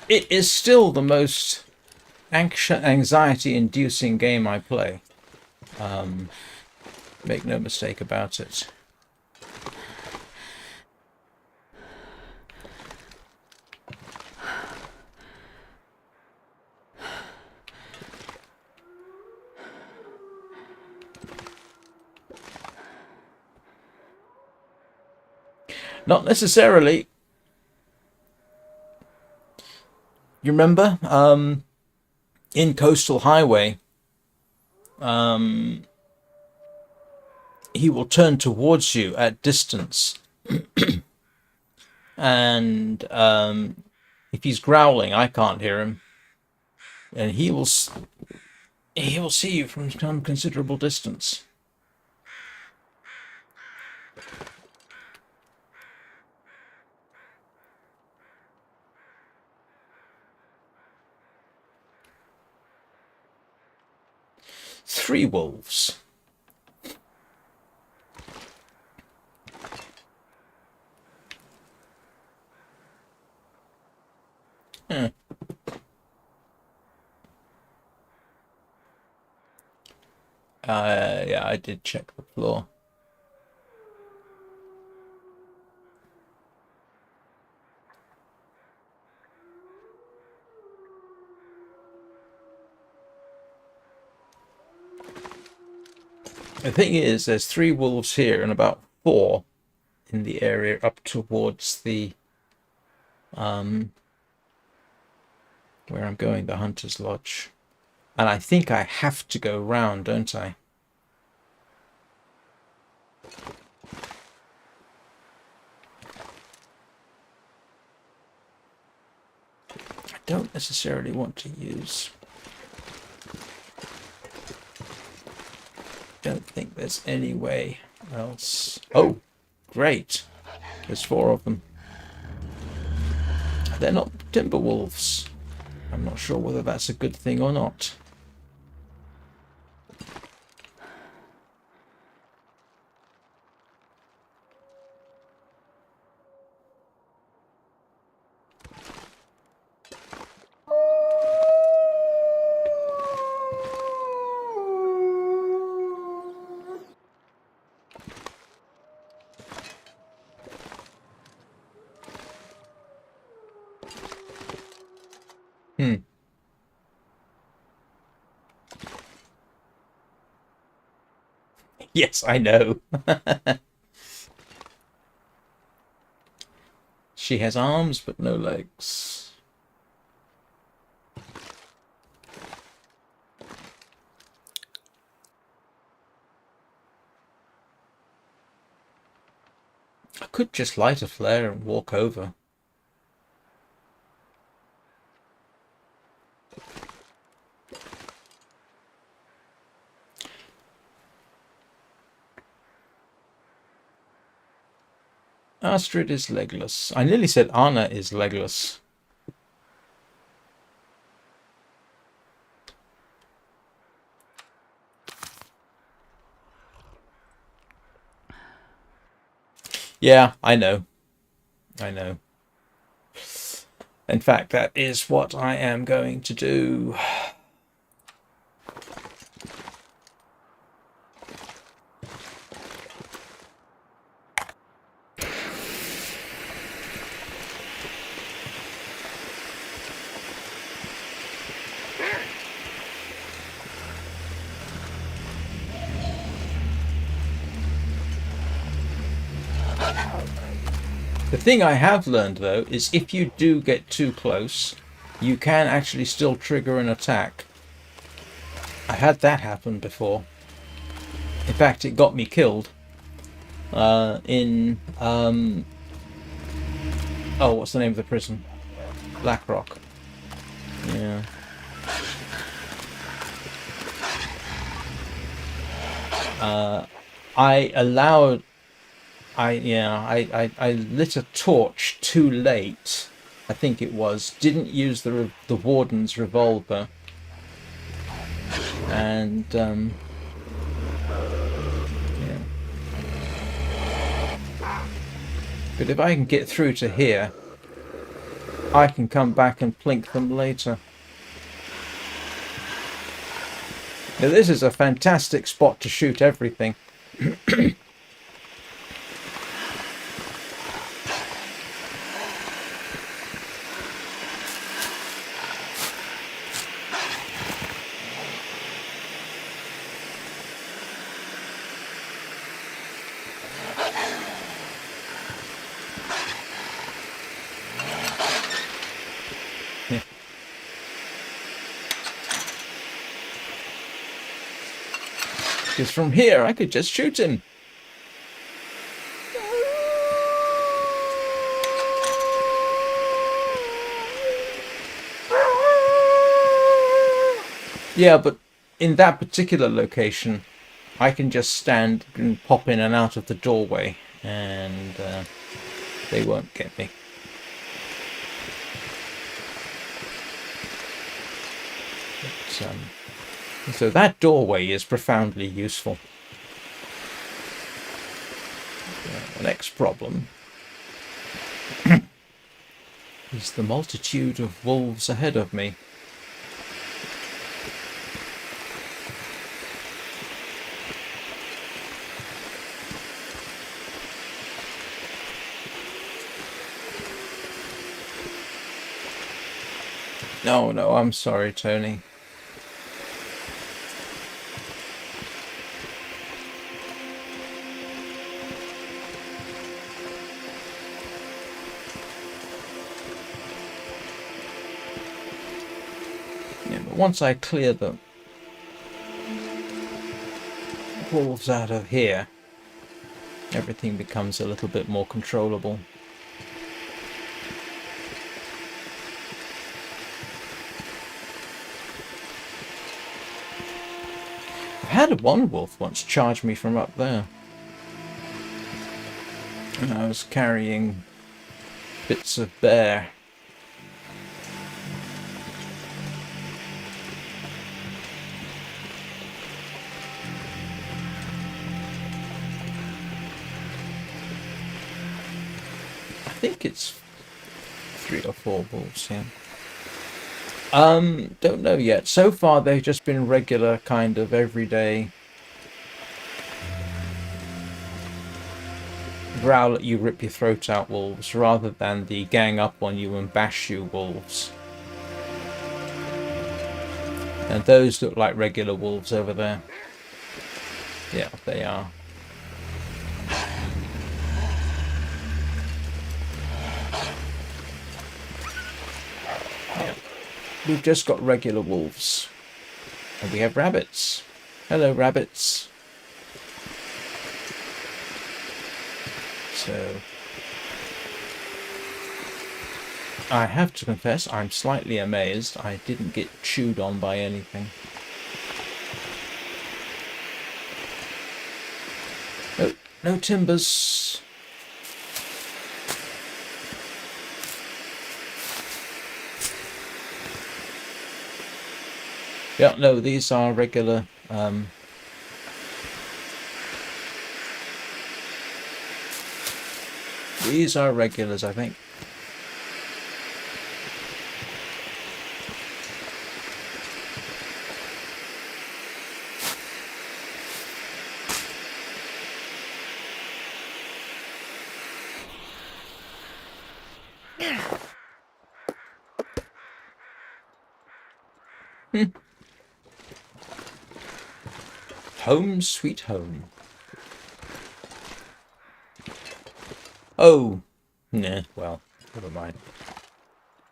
it is still the most anxiety-inducing game I play. Make no mistake about it. Not necessarily You remember in Coastal Highway, he will turn towards you at distance, and if he's growling, I can't hear him, and he will see you from some considerable distance. Three wolves. Yeah, I did check the floor. The thing is, there's 3 wolves here and about 4 in the area up towards the where I'm going, the Hunter's Lodge. And I think I have to go round, don't I? I don't necessarily want to use... Don't think there's any way else. Oh, great. There's 4 of them. They're not timber wolves. I'm not sure whether that's a good thing or not. Yes, I know. She has arms but no legs. I could just light a flare and walk over. Astrid is legless. I nearly said Anna is legless. Yeah, I know. I know. In fact, that is what I am going to do. The thing I have learned, though, is if you do get too close, you can actually still trigger an attack. I had that happen before. In fact, it got me killed. In... oh, what's the name of the prison? Blackrock. Yeah. I allowed... I lit a torch too late. I think it was. Didn't use the warden's revolver. And yeah. But if I can get through to here, I can come back and plink them later. Now this is a fantastic spot to shoot everything. Because from here, I could just shoot him. Yeah, but in that particular location, I can just stand and pop in and out of the doorway, and they won't get me. But, so that doorway is profoundly useful. The next problem is the multitude of wolves ahead of me. No, I'm sorry, Tony. Yeah, but once I clear the wolves out of here, everything becomes a little bit more controllable. I had one wolf once charge me from up there. And I was carrying bits of bear. I think it's 3 or 4 wolves, yeah. Don't know yet. So far they've just been regular, kind of everyday growl at you, rip your throat out wolves, rather than the gang up on you and bash you wolves. And those look like regular wolves over there. Yeah, they are. Yeah. We've just got regular wolves. And we have rabbits. Hello, rabbits. So, I have to confess, I'm slightly amazed I didn't get chewed on by anything. Oh, no timbers. Yeah, no, these are regular, these are regulars, I think. Home sweet home. Oh, nah, well, never mind.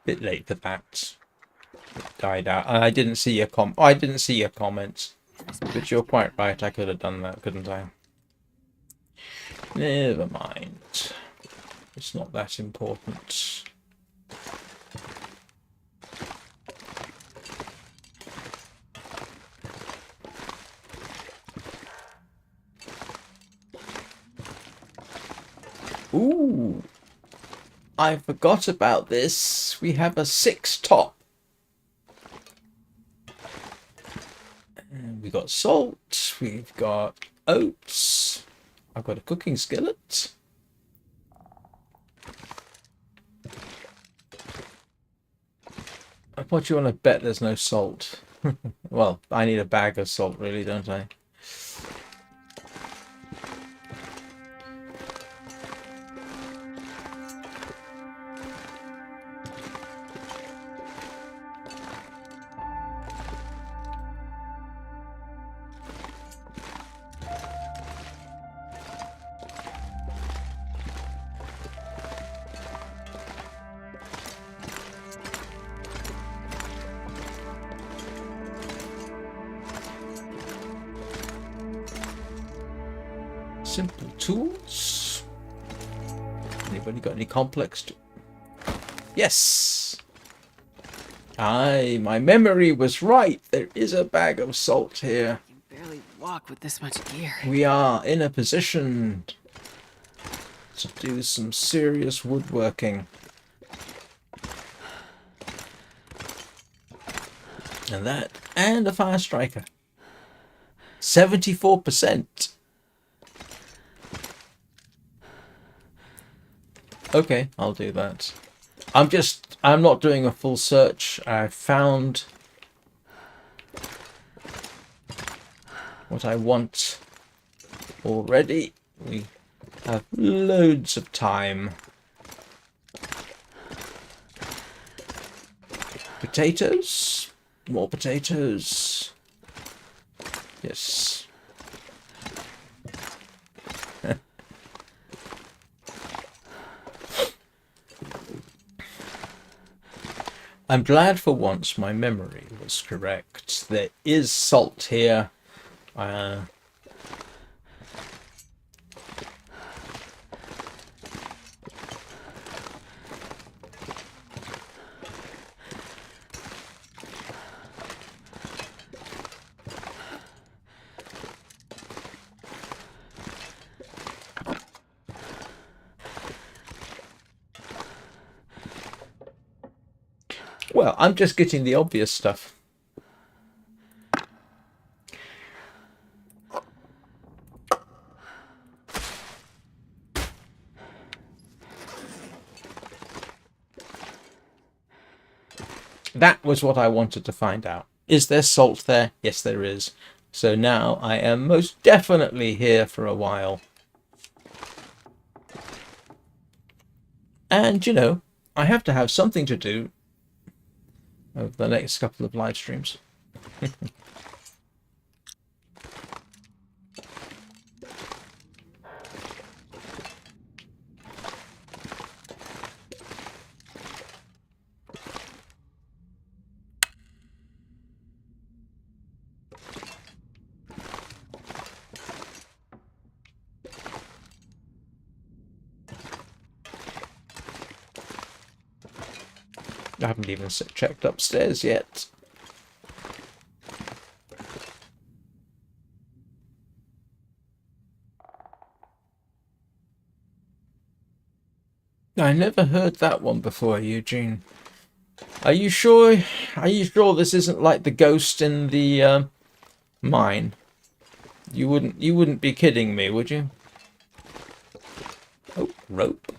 Bit late for that. It died out. I didn't see your I didn't see your comments. But you're quite right, I could have done that, couldn't I? Never mind. It's not that important. Ooh, I forgot about this. We have a 6 top. And we got salt. We've got oats. I've got a cooking skillet. What do you want to bet there's no salt? Well, I need a bag of salt, really, don't I? Simple tools. Anybody got any complex? Yes! Aye, my memory was right. There is a bag of salt here. I can barely walk with this much gear. We are in a position to do some serious woodworking. And a fire striker. 74%. Okay, I'll do that. I'm not doing a full search. I found what I want already. We have loads of time. Potatoes. More potatoes. Yes. I'm glad for once my memory was correct. There is salt here. Well, I'm just getting the obvious stuff. That was what I wanted to find out. Is there salt there? Yes, there is. So now I am most definitely here for a while. And, you know, I have to have something to do over the next couple of live streams. I haven't even checked upstairs yet. I never heard that one before, Eugene. Are you sure? Are you sure this isn't like the ghost in the mine? You wouldn't be kidding me, would you? Oh, rope.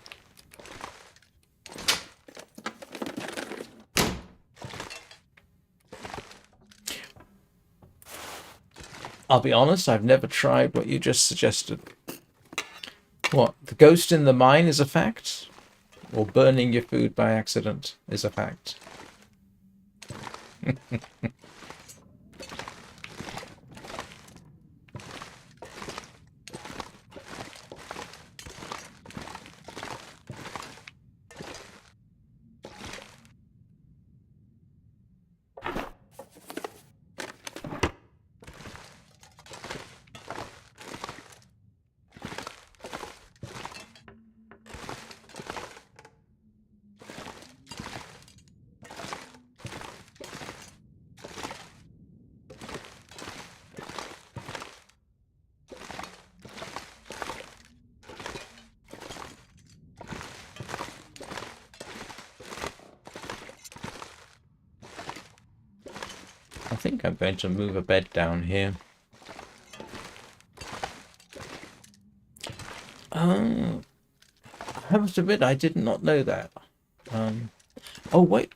I'll be honest, I've never tried what you just suggested. What? The ghost in the mine is a fact? Or burning your food by accident is a fact? I think I'm going to move a bed down here. I have to admit, I did not know that. Oh, wait.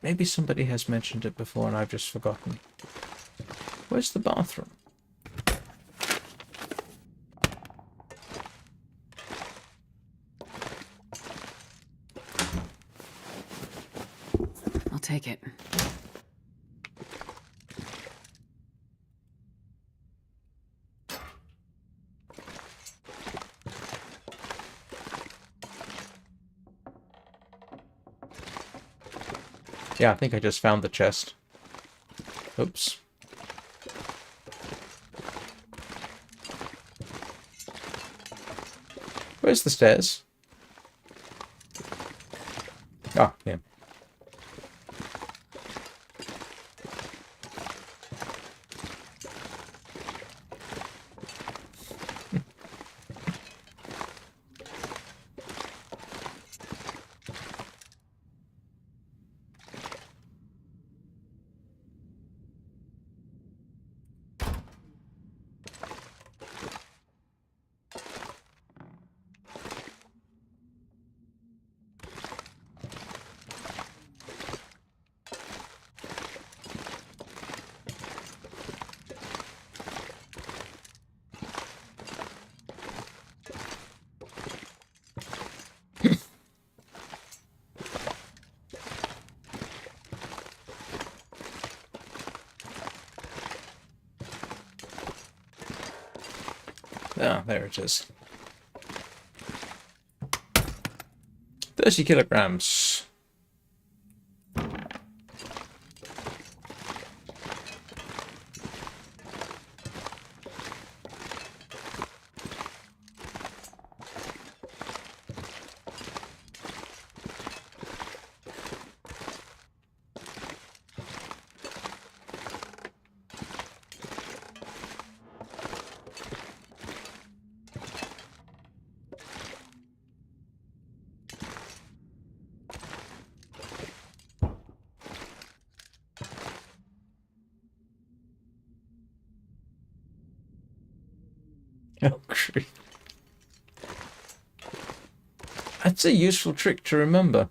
Maybe somebody has mentioned it before and I've just forgotten. Where's the bathroom? I'll take it. Yeah, I think I just found the chest. Oops. Where's the stairs? Ah, yeah. Ah, there it is. 30 kilograms. Oh, great. That's a useful trick to remember.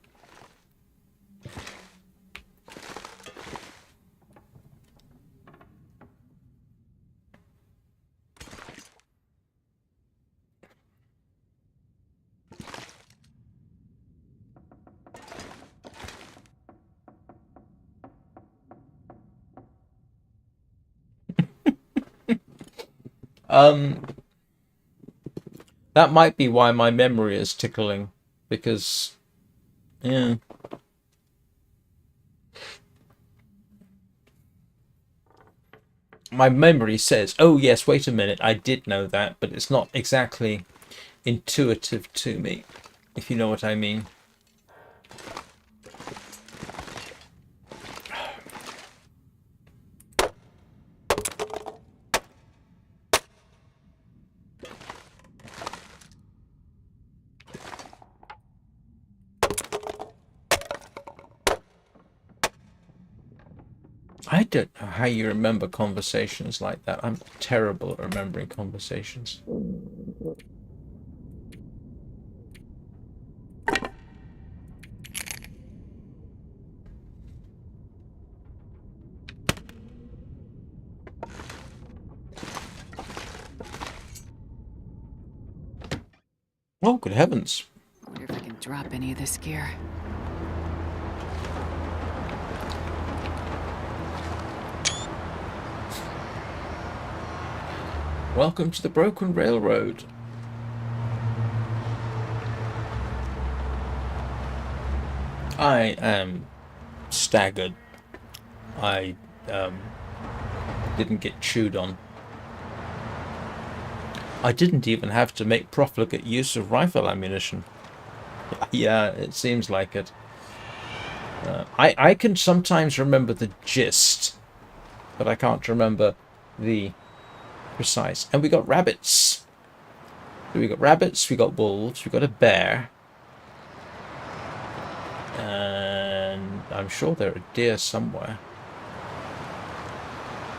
That might be why my memory is tickling, because, yeah. My memory says, oh yes, wait a minute, I did know that, but it's not exactly intuitive to me, if you know what I mean. I don't know how you remember conversations like that. I'm terrible at remembering conversations. Oh, good heavens. I wonder if I can drop any of this gear. Welcome to the Broken Railroad. I am staggered. I didn't get chewed on. I didn't even have to make profligate use of rifle ammunition. Yeah, it seems like it. I can sometimes remember the gist, but I can't remember the precise. And we got rabbits. So we got rabbits, we got wolves, we got a bear. And I'm sure there are deer somewhere.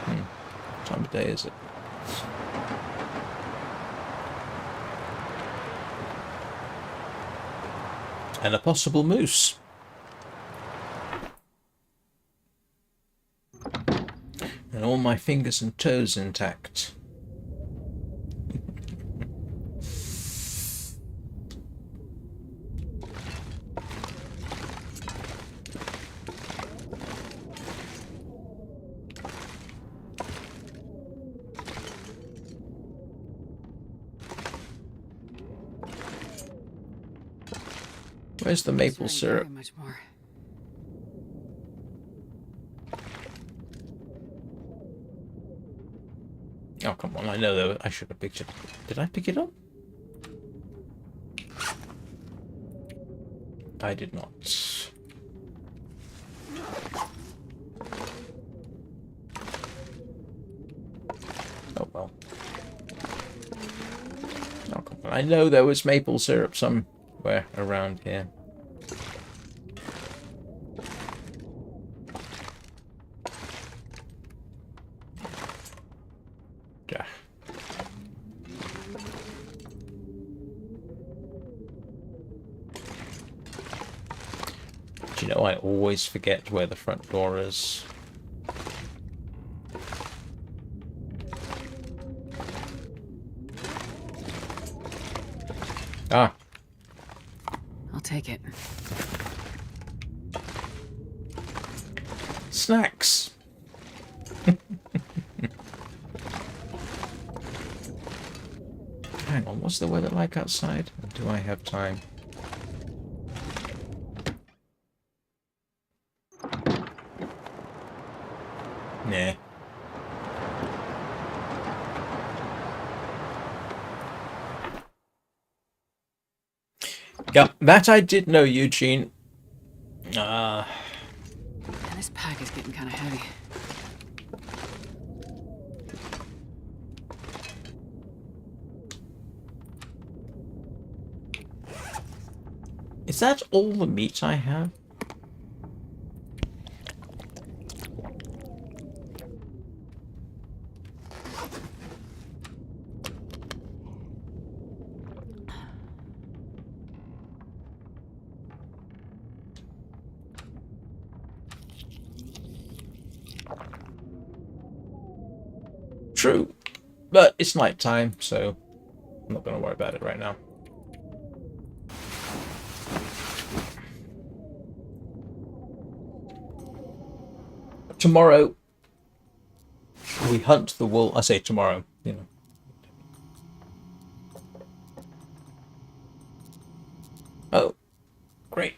What time of day is it? And a possible moose. And all my fingers and toes intact. Where's the maple syrup? Much more. Oh, come on. I know that I should have picked it. Did I pick it up? I did not. Oh well. Oh, come on. I know there was maple syrup somewhere around here. Yeah. Do you know, I always forget where the front door is. Ah. I'll take it. Snacks. Hang on, what's the weather like outside? Do I have time? Nah. Yep, that I did know, Eugene. Man, this pack is getting kind of heavy. Is that all the meat I have? True, but it's night time, so I'm not going to worry about it right now. Tomorrow, we hunt the wolf. I say tomorrow, you know. Oh, great.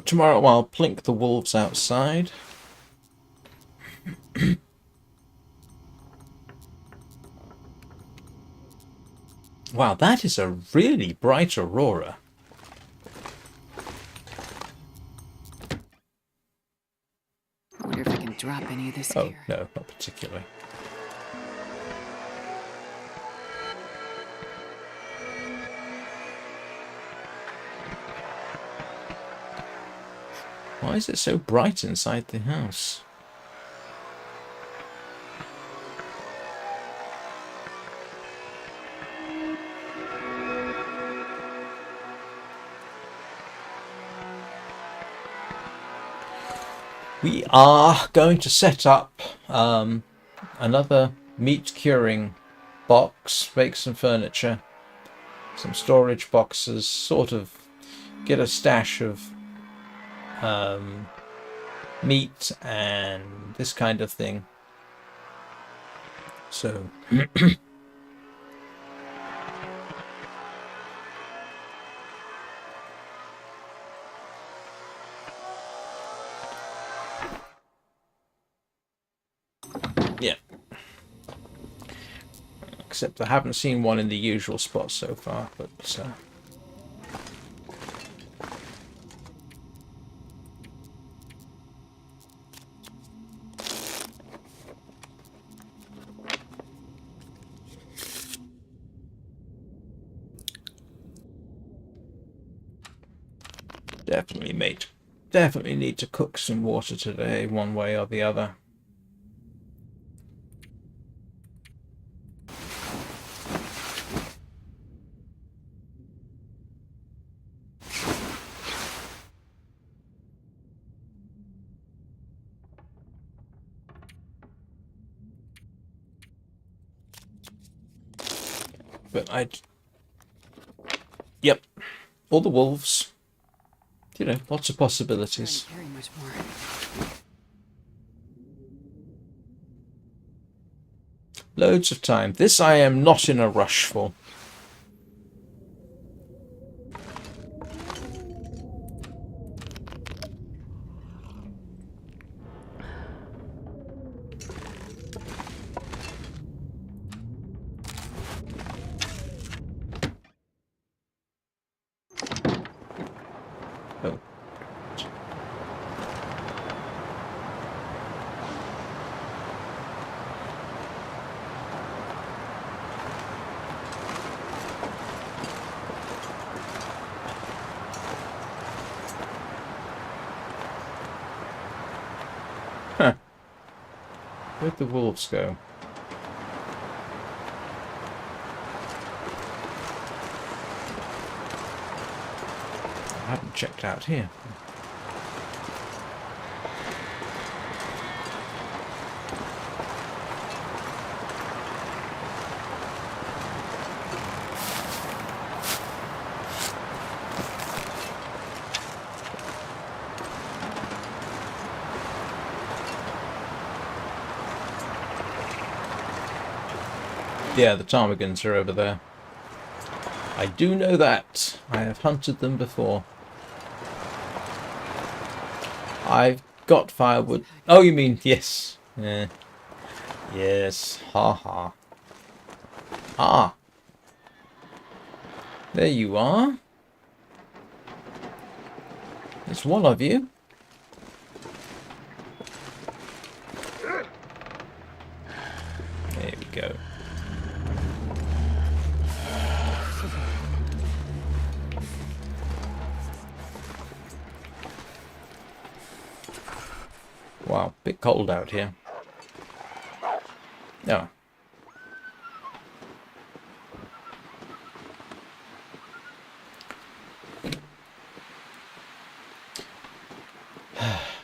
Tomorrow I'll plink the wolves outside. Wow, that is a really bright aurora. I wonder if I can drop any of this Oh, gear. no, not particularly. Why is it so bright inside the house? We are going to set up another meat curing box, make some furniture, some storage boxes, sort of get a stash of meat and this kind of thing. So yeah, except I haven't seen one in the usual spot so far, but definitely need to cook some water today, one way or the other. But yep, all the wolves. You know, lots of possibilities. Carry much more. Loads of time. This I am not in a rush for. Oh. Huh. Where'd the wolves go? I haven't checked out here. Yeah, the ptarmigans are over there. I do know that. I have hunted them before. I've got firewood. Oh, you mean, yes. Yeah. Yes. Ha ha. Ah. There you are. There's one of you. There we go. Wow, bit cold out here. Yeah.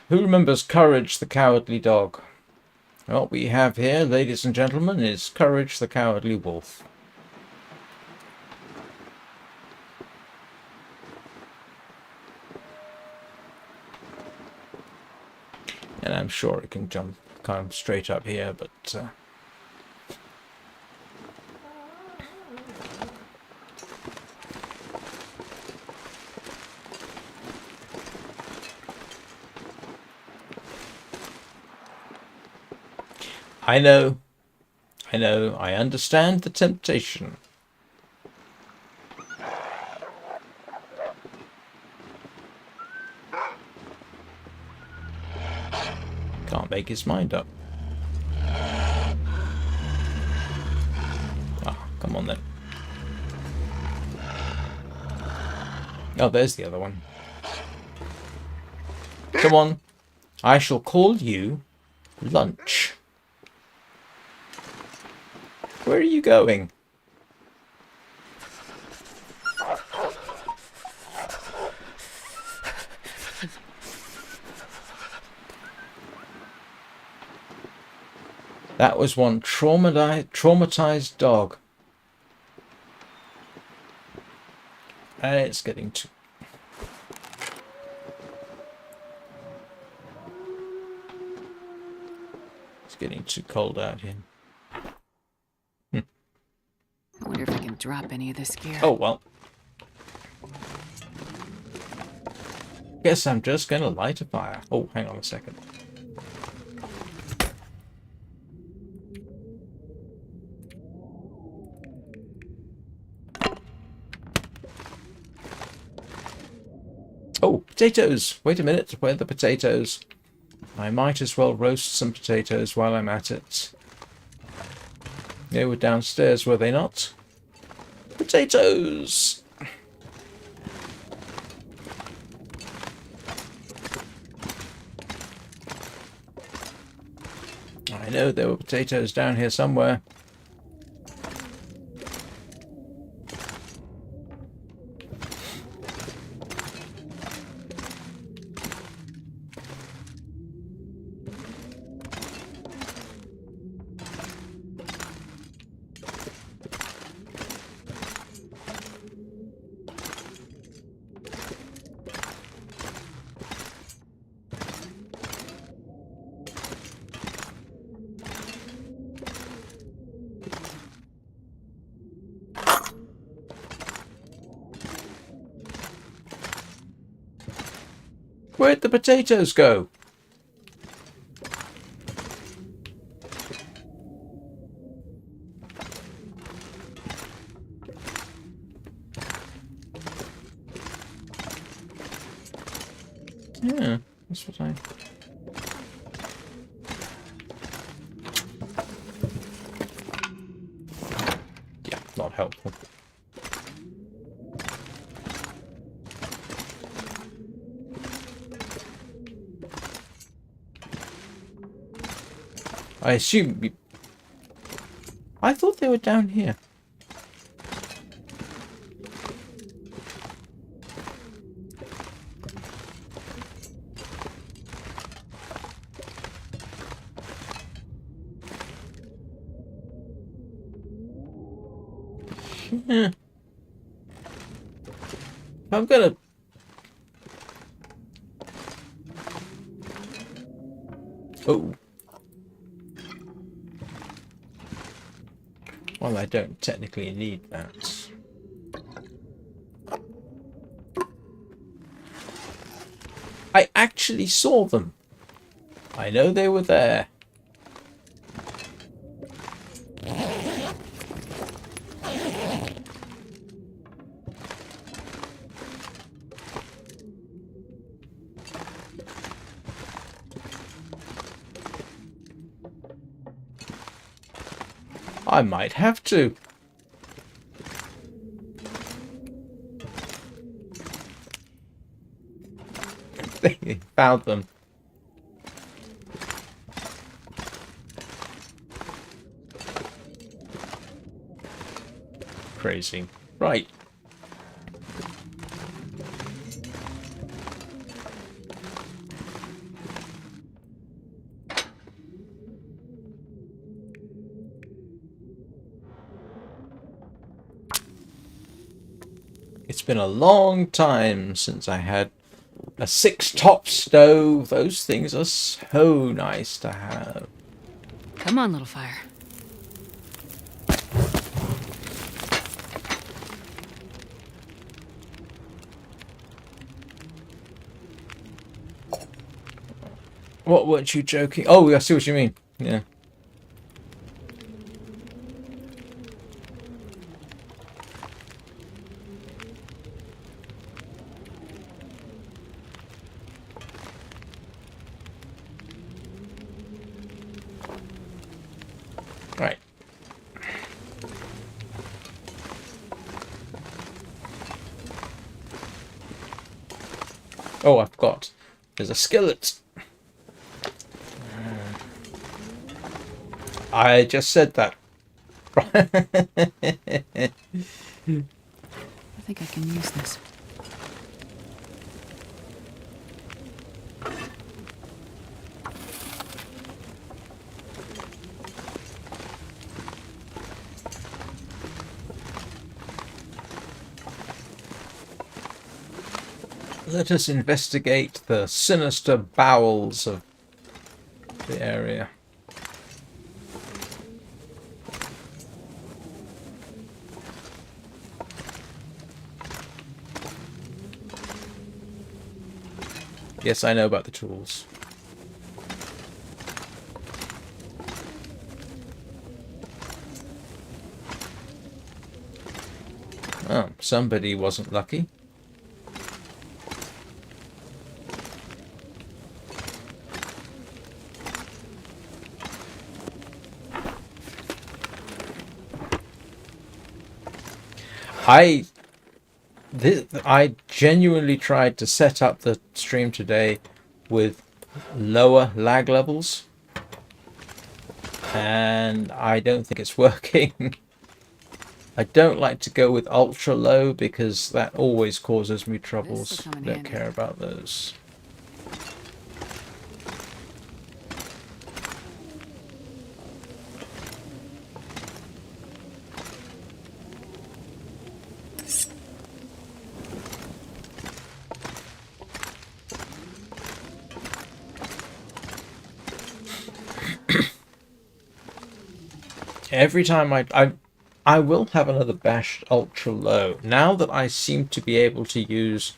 Who remembers Courage the Cowardly Dog? What we have here, ladies and gentlemen, is Courage the Cowardly Wolf. And I'm sure it can jump kind of straight up here, but I know, I understand the temptation. Can't make his mind up. Ah, come on then. Oh, there's the other one. Come on. I shall call you lunch. Where are you going? That was one traumatized dog. And it's getting too... It's getting too cold out here. I wonder if I can drop any of this gear. Oh, well. Guess I'm just gonna light a fire. Oh, hang on a second. Oh, potatoes! Wait a minute, where are the potatoes? I might as well roast some potatoes while I'm at it. They were downstairs, were they not? Potatoes! I know there were potatoes down here somewhere. Where'd the potatoes go? Yeah, that's what I... Yeah, not helpful. I assume... I thought they were down here. Yeah. I'm gonna... Oh. Well, I don't technically need that. I actually saw them. I know they were there. I might have to. They found them. Crazy. Right. It's been a long time since I had a 6-top stove. Those things are so nice to have. Come on, little fire. What, weren't you joking? Oh, I see what you mean. Yeah. Right. Oh, I forgot. There's a skillet. I just said that. I think I can use this. Let us investigate the sinister bowels of the area. Yes, I know about the tools. Oh, somebody wasn't lucky. I genuinely tried to set up the stream today with lower lag levels, and I don't think it's working. I don't like to go with ultra low because that always causes me troubles. This'll come in Don't handy. care about those. Every time I will have another bash ultra low. Now that I seem to be able to use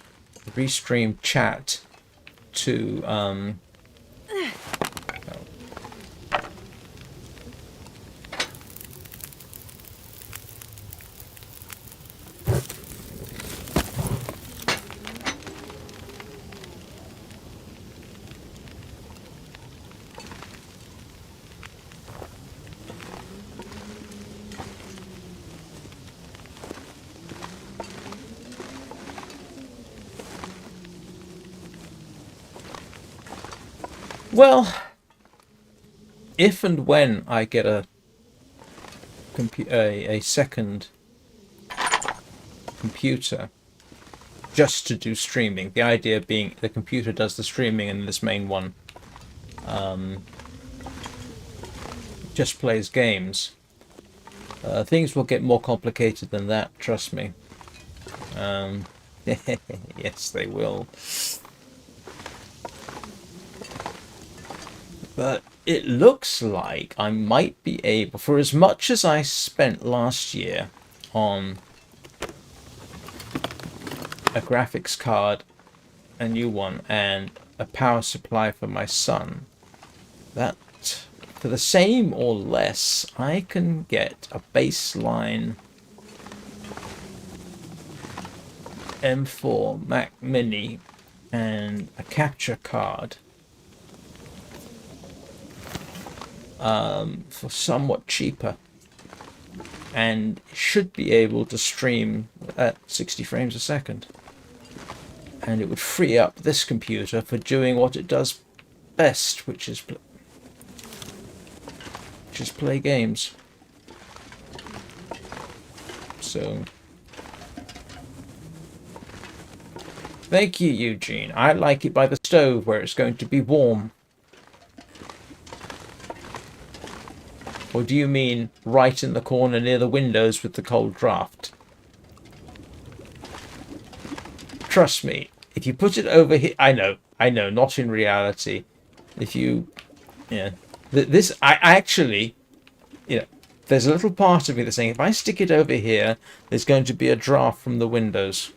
Restream chat to well, if and when I get a second computer just to do streaming, the idea being the computer does the streaming and this main one just plays games, things will get more complicated than that, trust me. Yes, they will. But it looks like I might be able, for as much as I spent last year on a graphics card, a new one, and a power supply for my son, that for the same or less, I can get a baseline M4 Mac Mini and a capture card for somewhat cheaper, and should be able to stream at 60 frames a second, and it would free up this computer for doing what it does best, which is play games. So thank you, Eugene. I like it by the stove where it's going to be warm. Or do you mean right in the corner near the windows with the cold draft? Trust me, if you put it over here... I know, not in reality. If you... Yeah. This... I actually... You know, there's a little part of me that's saying, if I stick it over here, there's going to be a draft from the windows.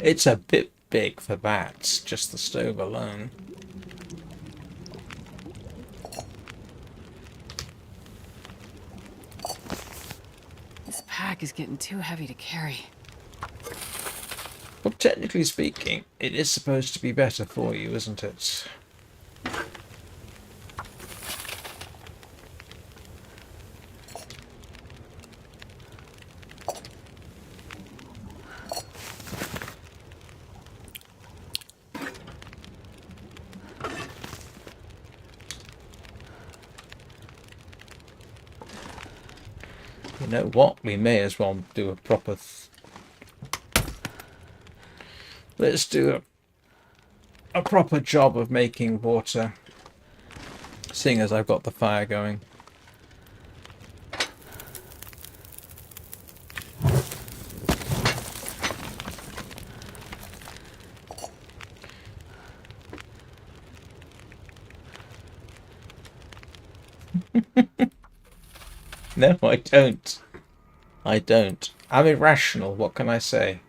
It's a bit big for that, just the stove alone. This pack is getting too heavy to carry. Well, technically speaking, it is supposed to be better for you, isn't it? You know what? We may as well do a proper... Let's do a proper job of making water, seeing as I've got the fire going. No, I don't. I don't. I'm irrational. What can I say?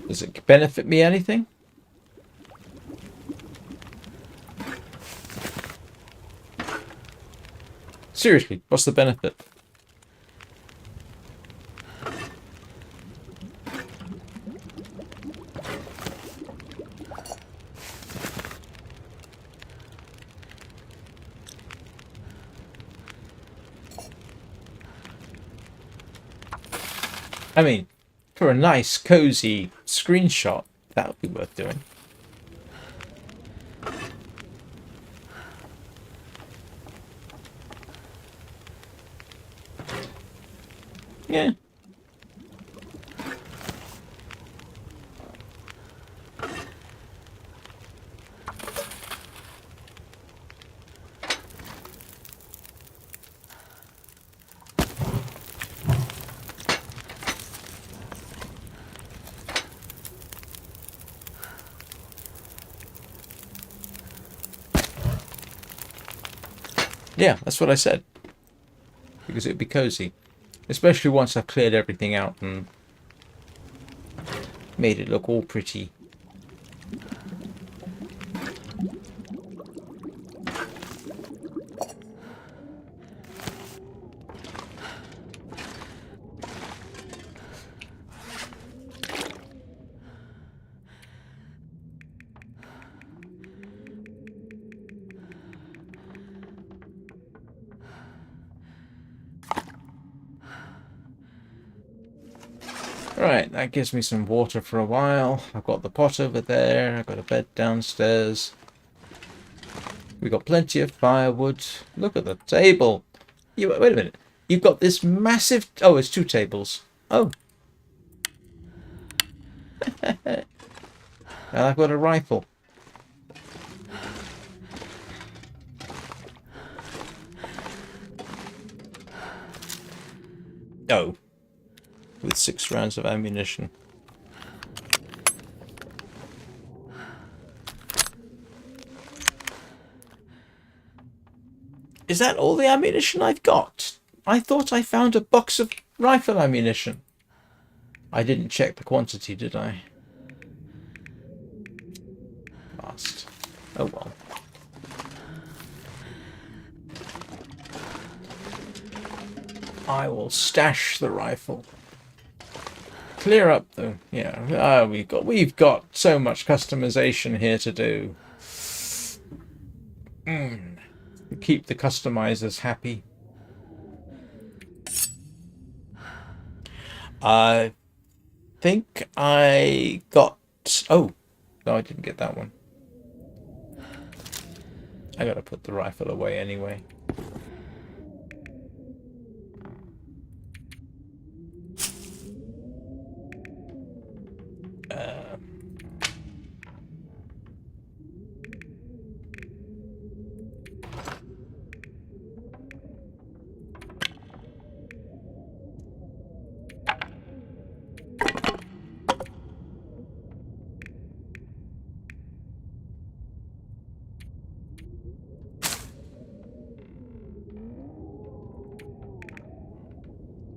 Does it benefit me anything? Seriously, what's the benefit? I mean, for a nice, cozy screenshot, that would be worth doing. Yeah. Yeah, that's what I said. Because it would be cozy. Especially once I've cleared everything out and made it look all pretty. Right, that gives me some water for a while. I've got the pot over there. I've got a bed downstairs. We've got plenty of firewood. Look at the table. Wait a minute. You've got this massive... Oh, it's 2 tables. Oh. And I've got a rifle. Oh. With 6 rounds of ammunition. Is that all the ammunition I've got? I thought I found a box of rifle ammunition. I didn't check the quantity, did I? Last. Oh well. I will stash the rifle. Clear up the... Yeah, we've got so much customization here to do. Keep the customizers happy. I think I got... Oh, no, I didn't get that one. I gotta put the rifle away anyway.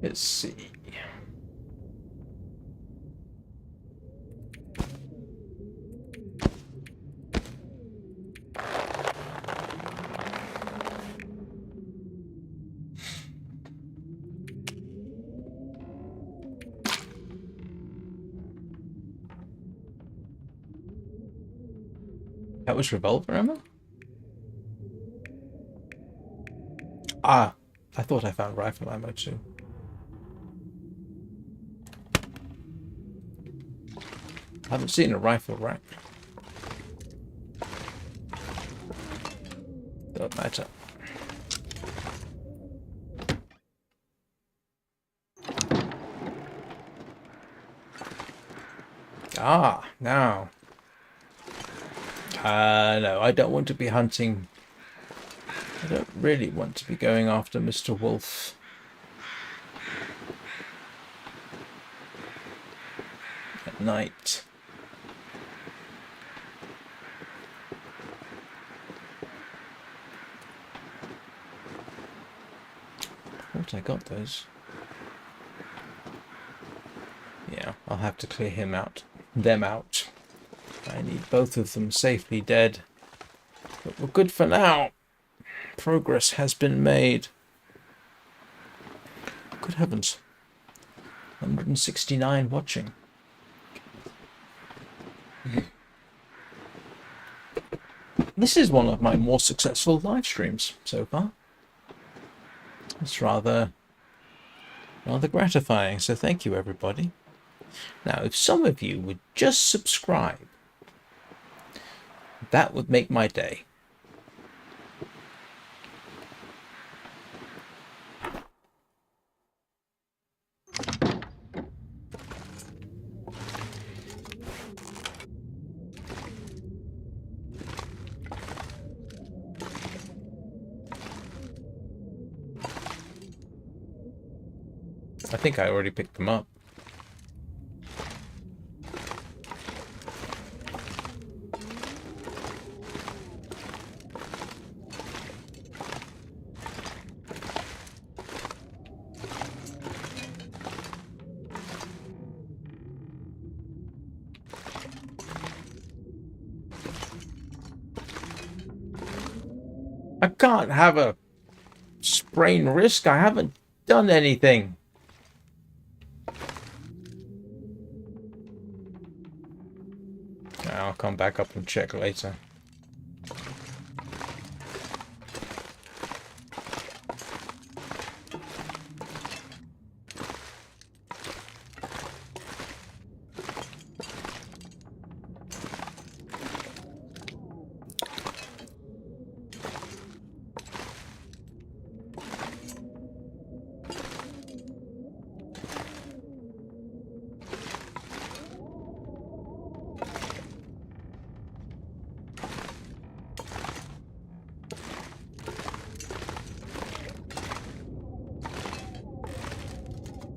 Let's see. That was revolver ammo? Ah, I thought I found rifle ammo too. I haven't seen a rifle rack. Don't matter. Ah, now. No, I don't want to be hunting. I don't really want to be going after Mr. Wolf. At night. Thought I got those. Yeah, I'll have to clear him out them out. I need both of them safely dead. But we're good for now. Progress has been made. Good heavens. 169 watching. This is one of my more successful live streams so far. It's rather gratifying, so thank you everybody. Now, if some of you would just subscribe, that would make my day. I think I already picked them up. I can't have a sprained wrist. I haven't done anything. I'll come back up and check later.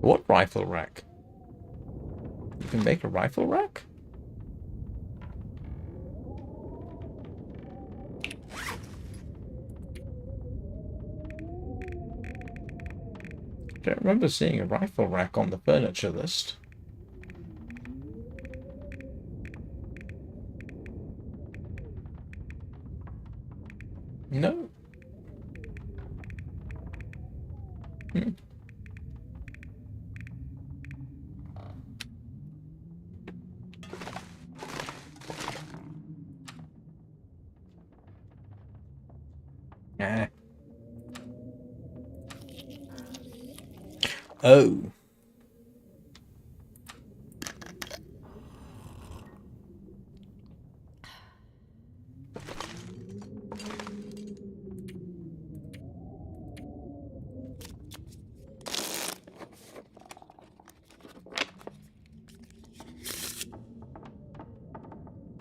What rifle rack? You can make a rifle rack? I don't remember seeing a rifle rack on the furniture list. No. Hmm. Ah. Oh.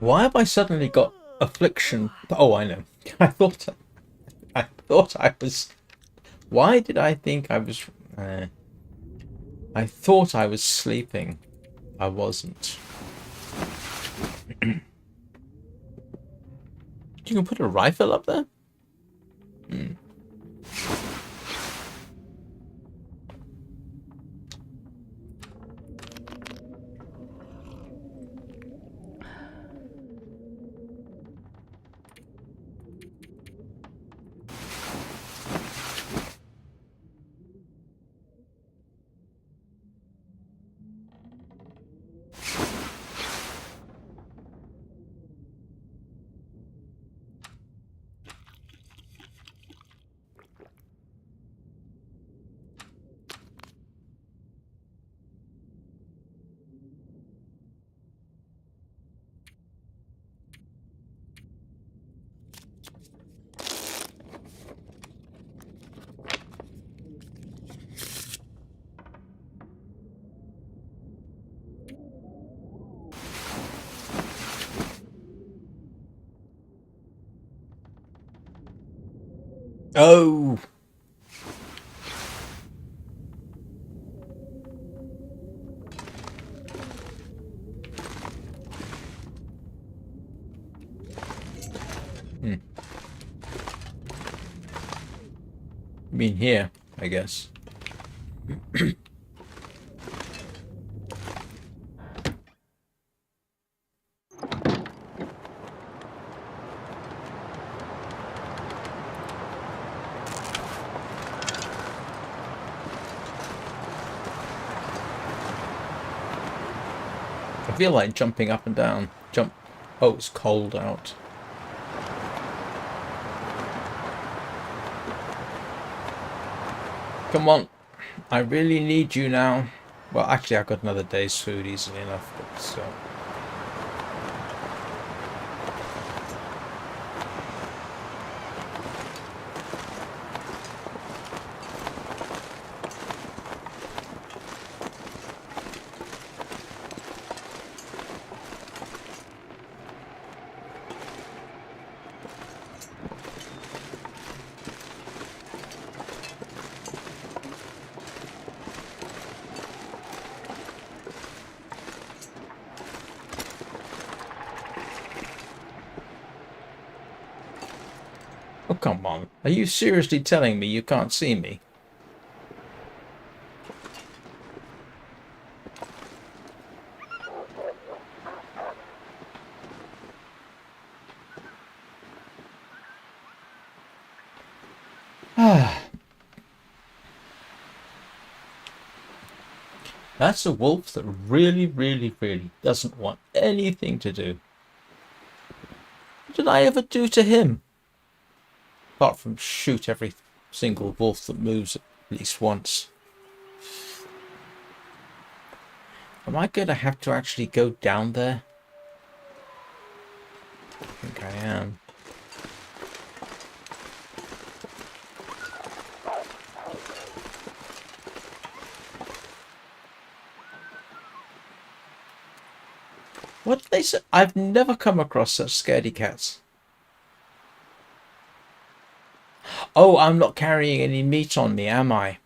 Why have I suddenly got affliction? Oh, I know. I thought I was. Why did I think I was? I thought I was sleeping. I wasn't. You can put a rifle up there? Hmm. Oh. Hmm. I mean here, I guess. I feel like jumping up and down. Jump. Oh, it's cold out. Come on. I really need you now. Well, actually, I've got another day's food easily enough, but still. Oh, come on. Are you seriously telling me you can't see me? Ah. That's a wolf that really, really, really doesn't want anything to do. What did I ever do to him? Apart from shoot every single wolf that moves at least once. Am I going to have to actually go down there? I think I am. What did they say? I've never come across such scaredy cats. Oh, I'm not carrying any meat on me, am I?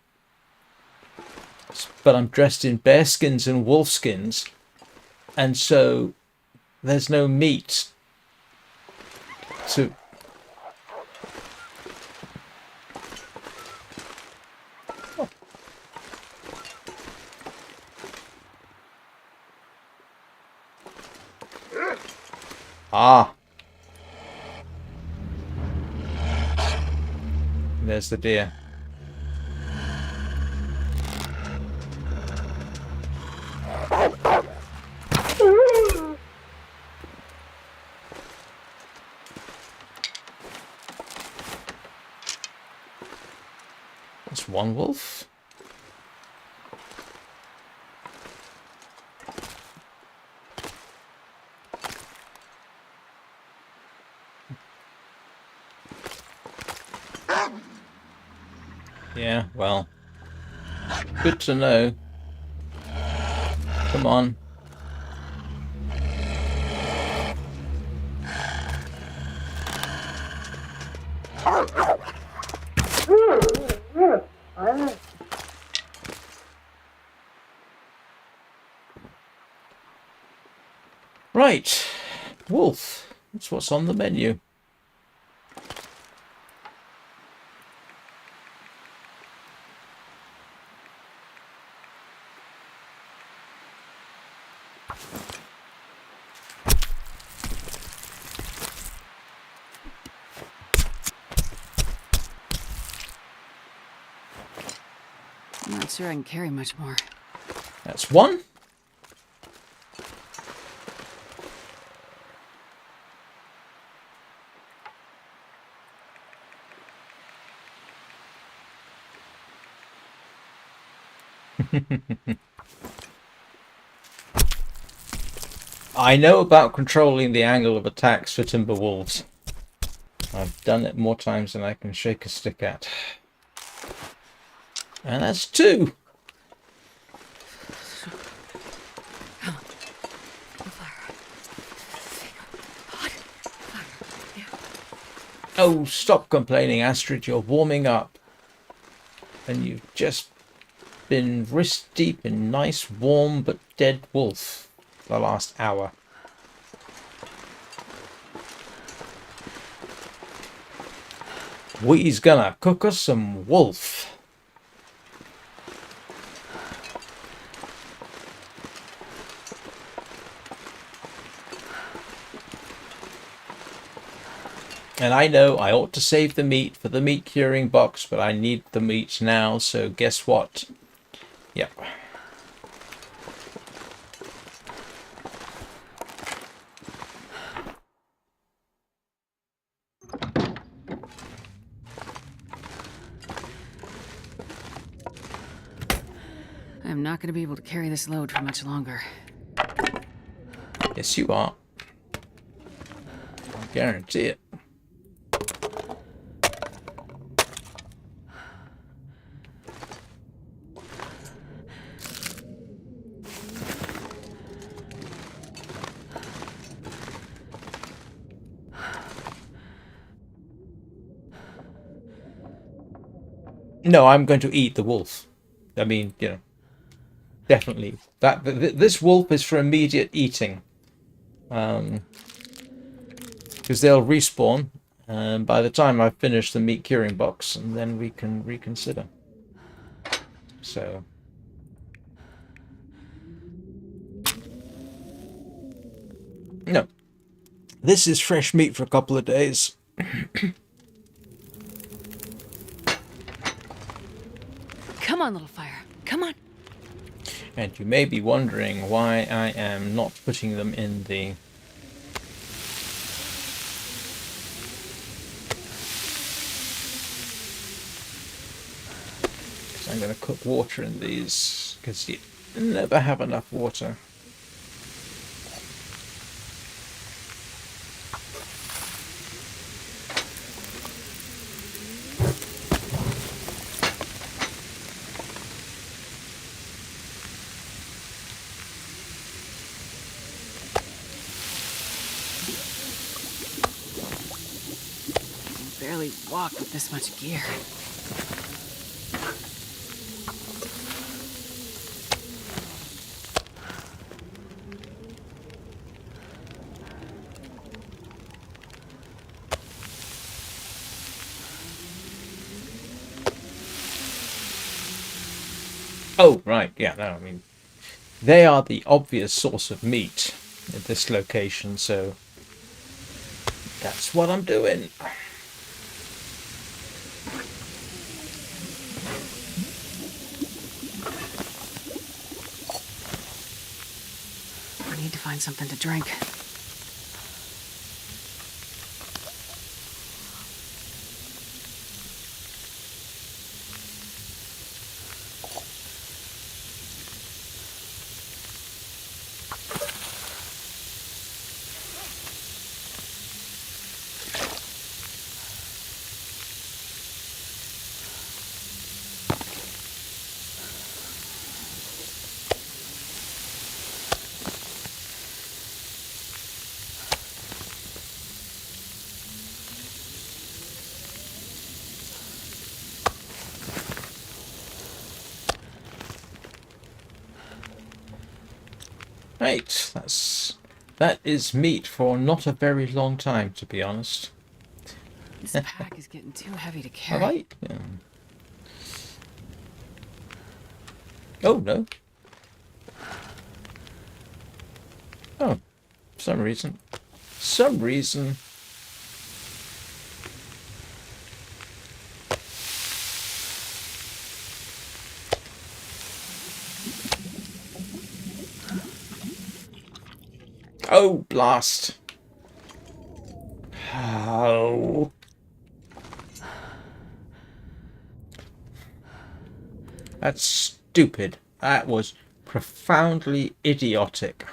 But I'm dressed in bear skins and wolf skins. And so there's no meat to... Oh. Ah. There's the deer. That's one wolf. Yeah, well, good to know. Come on. Right, wolf. That's what's on the menu. I'm not sure I can carry much more. That's one. I know about controlling the angle of attacks for timber wolves. I've done it more times than I can shake a stick at. And that's two. Oh, stop complaining, Astrid. You're warming up. And you've just been wrist deep in nice, warm, but dead wolf for the last hour. We's gonna cook us some wolf. And I know I ought to save the meat for the meat curing box, but I need the meat now, so guess what? Yep. I'm not going to be able to carry this load for much longer. Yes, you are. I guarantee it. No, I'm going to eat the wolf. I mean, you know, definitely. This wolf is for immediate eating. Because they'll respawn by the time I finish the meat curing box, and then we can reconsider. So... No. This is fresh meat for a couple of days. Come on, little fire. Come on. And you may be wondering why I am not putting them in the... Because I'm going to cook water in these, because you never have enough water. Barely walk with this much gear. Oh, right, yeah, no, I mean, they are the obvious source of meat at this location, so that's what I'm doing. I need to find something to drink. Right, that is meat for not a very long time, to be honest. This pack is getting too heavy to Have carry. I? Yeah. Oh, no. Oh, for some reason. Some reason. Oh, blast. Oh. That's stupid. That was profoundly idiotic.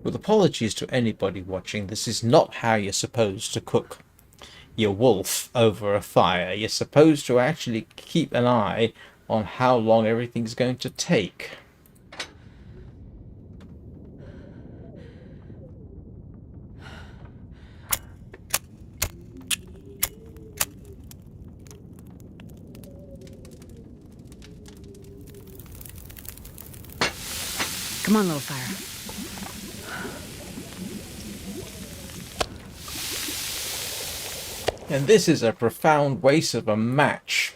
With apologies to anybody watching, this is not how you're supposed to cook your wolf over a fire. You're supposed to actually keep an eye on how long everything's going to take. Come on, little fire. And this is a profound waste of a match.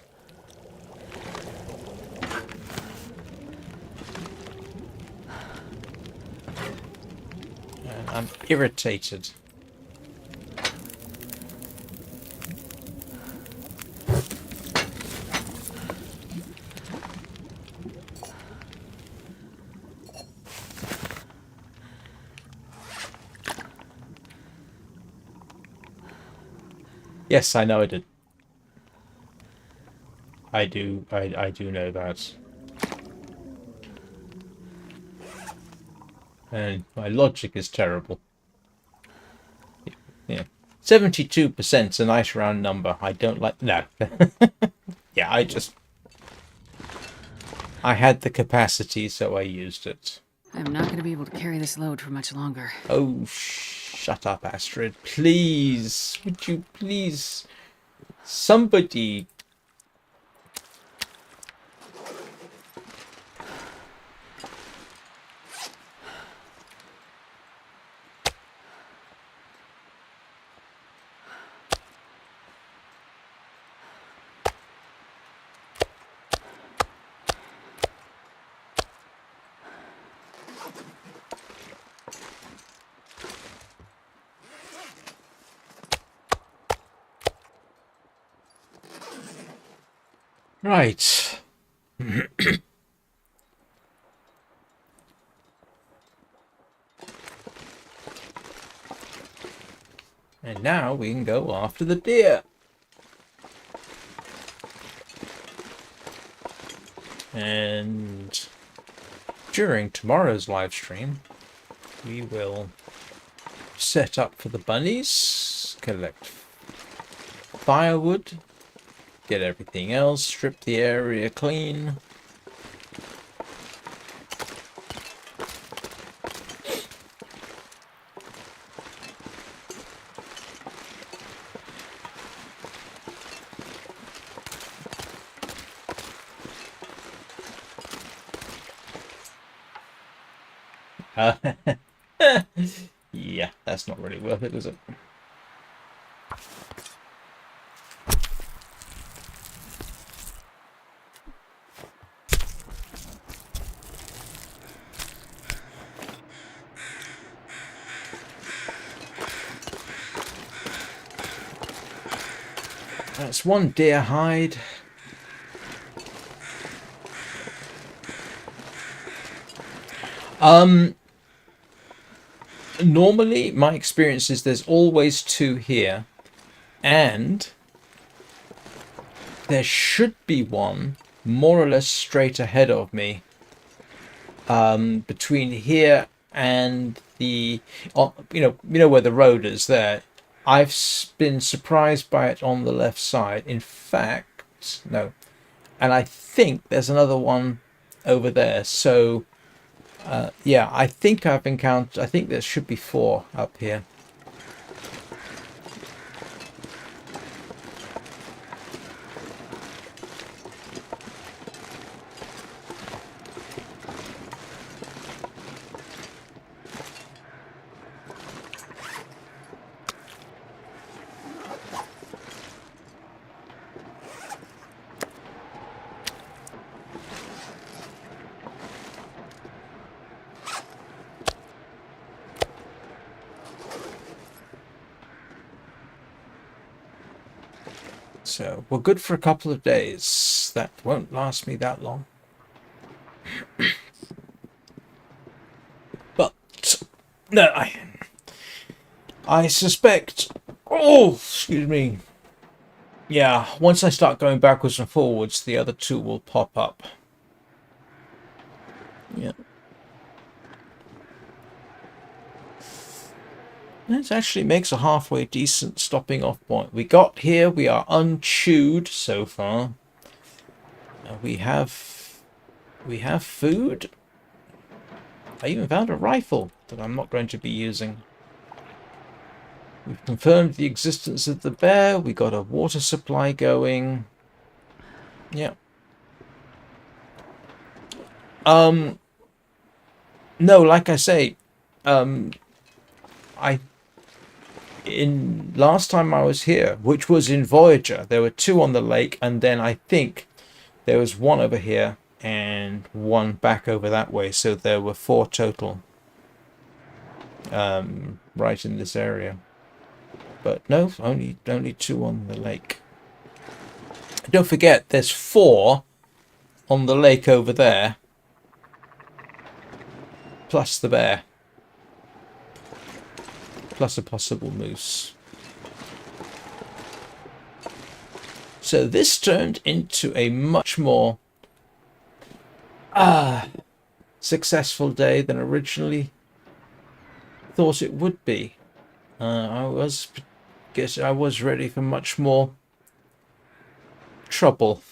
And I'm irritated. Yes, I know I did. I do know that. And my logic is terrible. Yeah. 72% a nice round number. I don't like... No. Yeah, I had the capacity, so I used it. I'm not going to be able to carry this load for much longer. Oh, shut up, Astrid. Please. Would you please... Somebody... Right. And now we can go after the deer. And during tomorrow's live stream, we will set up for the bunnies, collect firewood, get everything else, strip the area clean. Yeah, that's not really worth it, is it? That's one deer hide. Normally, my experience is there's always two here, and there should be one more or less straight ahead of me. Between here and the, you know where the road is there. I've been surprised by it on the left side. In fact, no, and I think there's another one over there. So. Yeah, I think there should be 4 up here. So we're good for a couple of days. That won't last me that long. But no, I suspect. Oh, excuse me. Yeah, once I start going backwards and forwards, the other 2 will pop up. Yeah. That actually makes a halfway decent stopping off point. We got here, we are unchewed so far. We have food. I even found a rifle that I'm not going to be using. We've confirmed the existence of the bear. We got a water supply going. Yeah. No, like I say, last time I was here, which was in Voyager, there were 2 on the lake, and then I think there was 1 over here and 1 back over that way, so there were 4 total right in this area. But no, only 2 on the lake. Don't forget, there's 4 on the lake over there, plus the bear. Plus a possible moose. So this turned into a much more successful day than originally thought it would be. I was ready for much more trouble.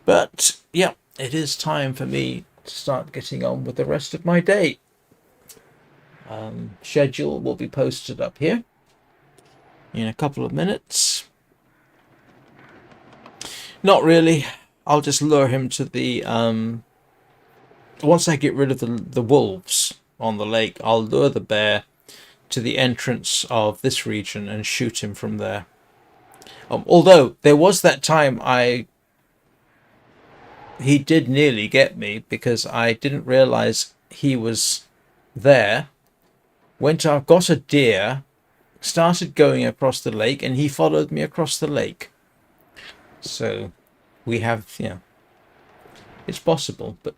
But yeah, it is time for me to start getting on with the rest of my day. Schedule will be posted up here in a couple of minutes. Not really. I'll just lure him to the once I get rid of the wolves on the lake, I'll lure the bear to the entrance of this region and shoot him from there. Although there was that time he did nearly get me because I didn't realize he was there. Went out, got a deer, started going across the lake, and he followed me across the lake. So we have, it's possible, but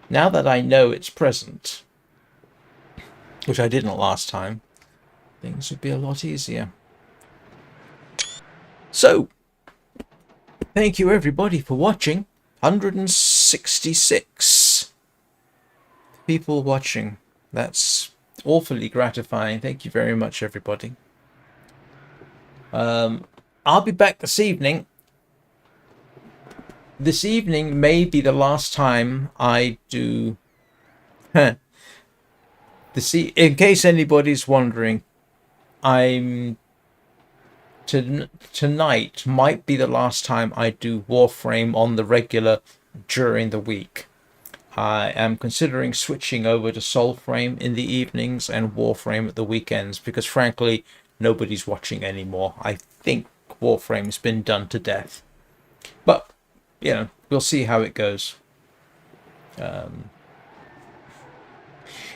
now that I know it's present, which I didn't last time, things would be a lot easier. So, thank you everybody for watching. 166 people watching. That's awfully gratifying. Thank you very much, everybody. I'll be back this evening. This evening may be the last time I do... in case anybody's wondering, tonight might be the last time I do Warframe on the regular during the week. I am considering switching over to Soulframe in the evenings and Warframe at the weekends because frankly nobody's watching anymore. I think Warframe's been done to death. But, we'll see how it goes.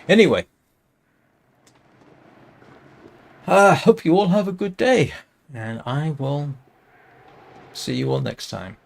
Anyway, I hope you all have a good day, and I will see you all next time.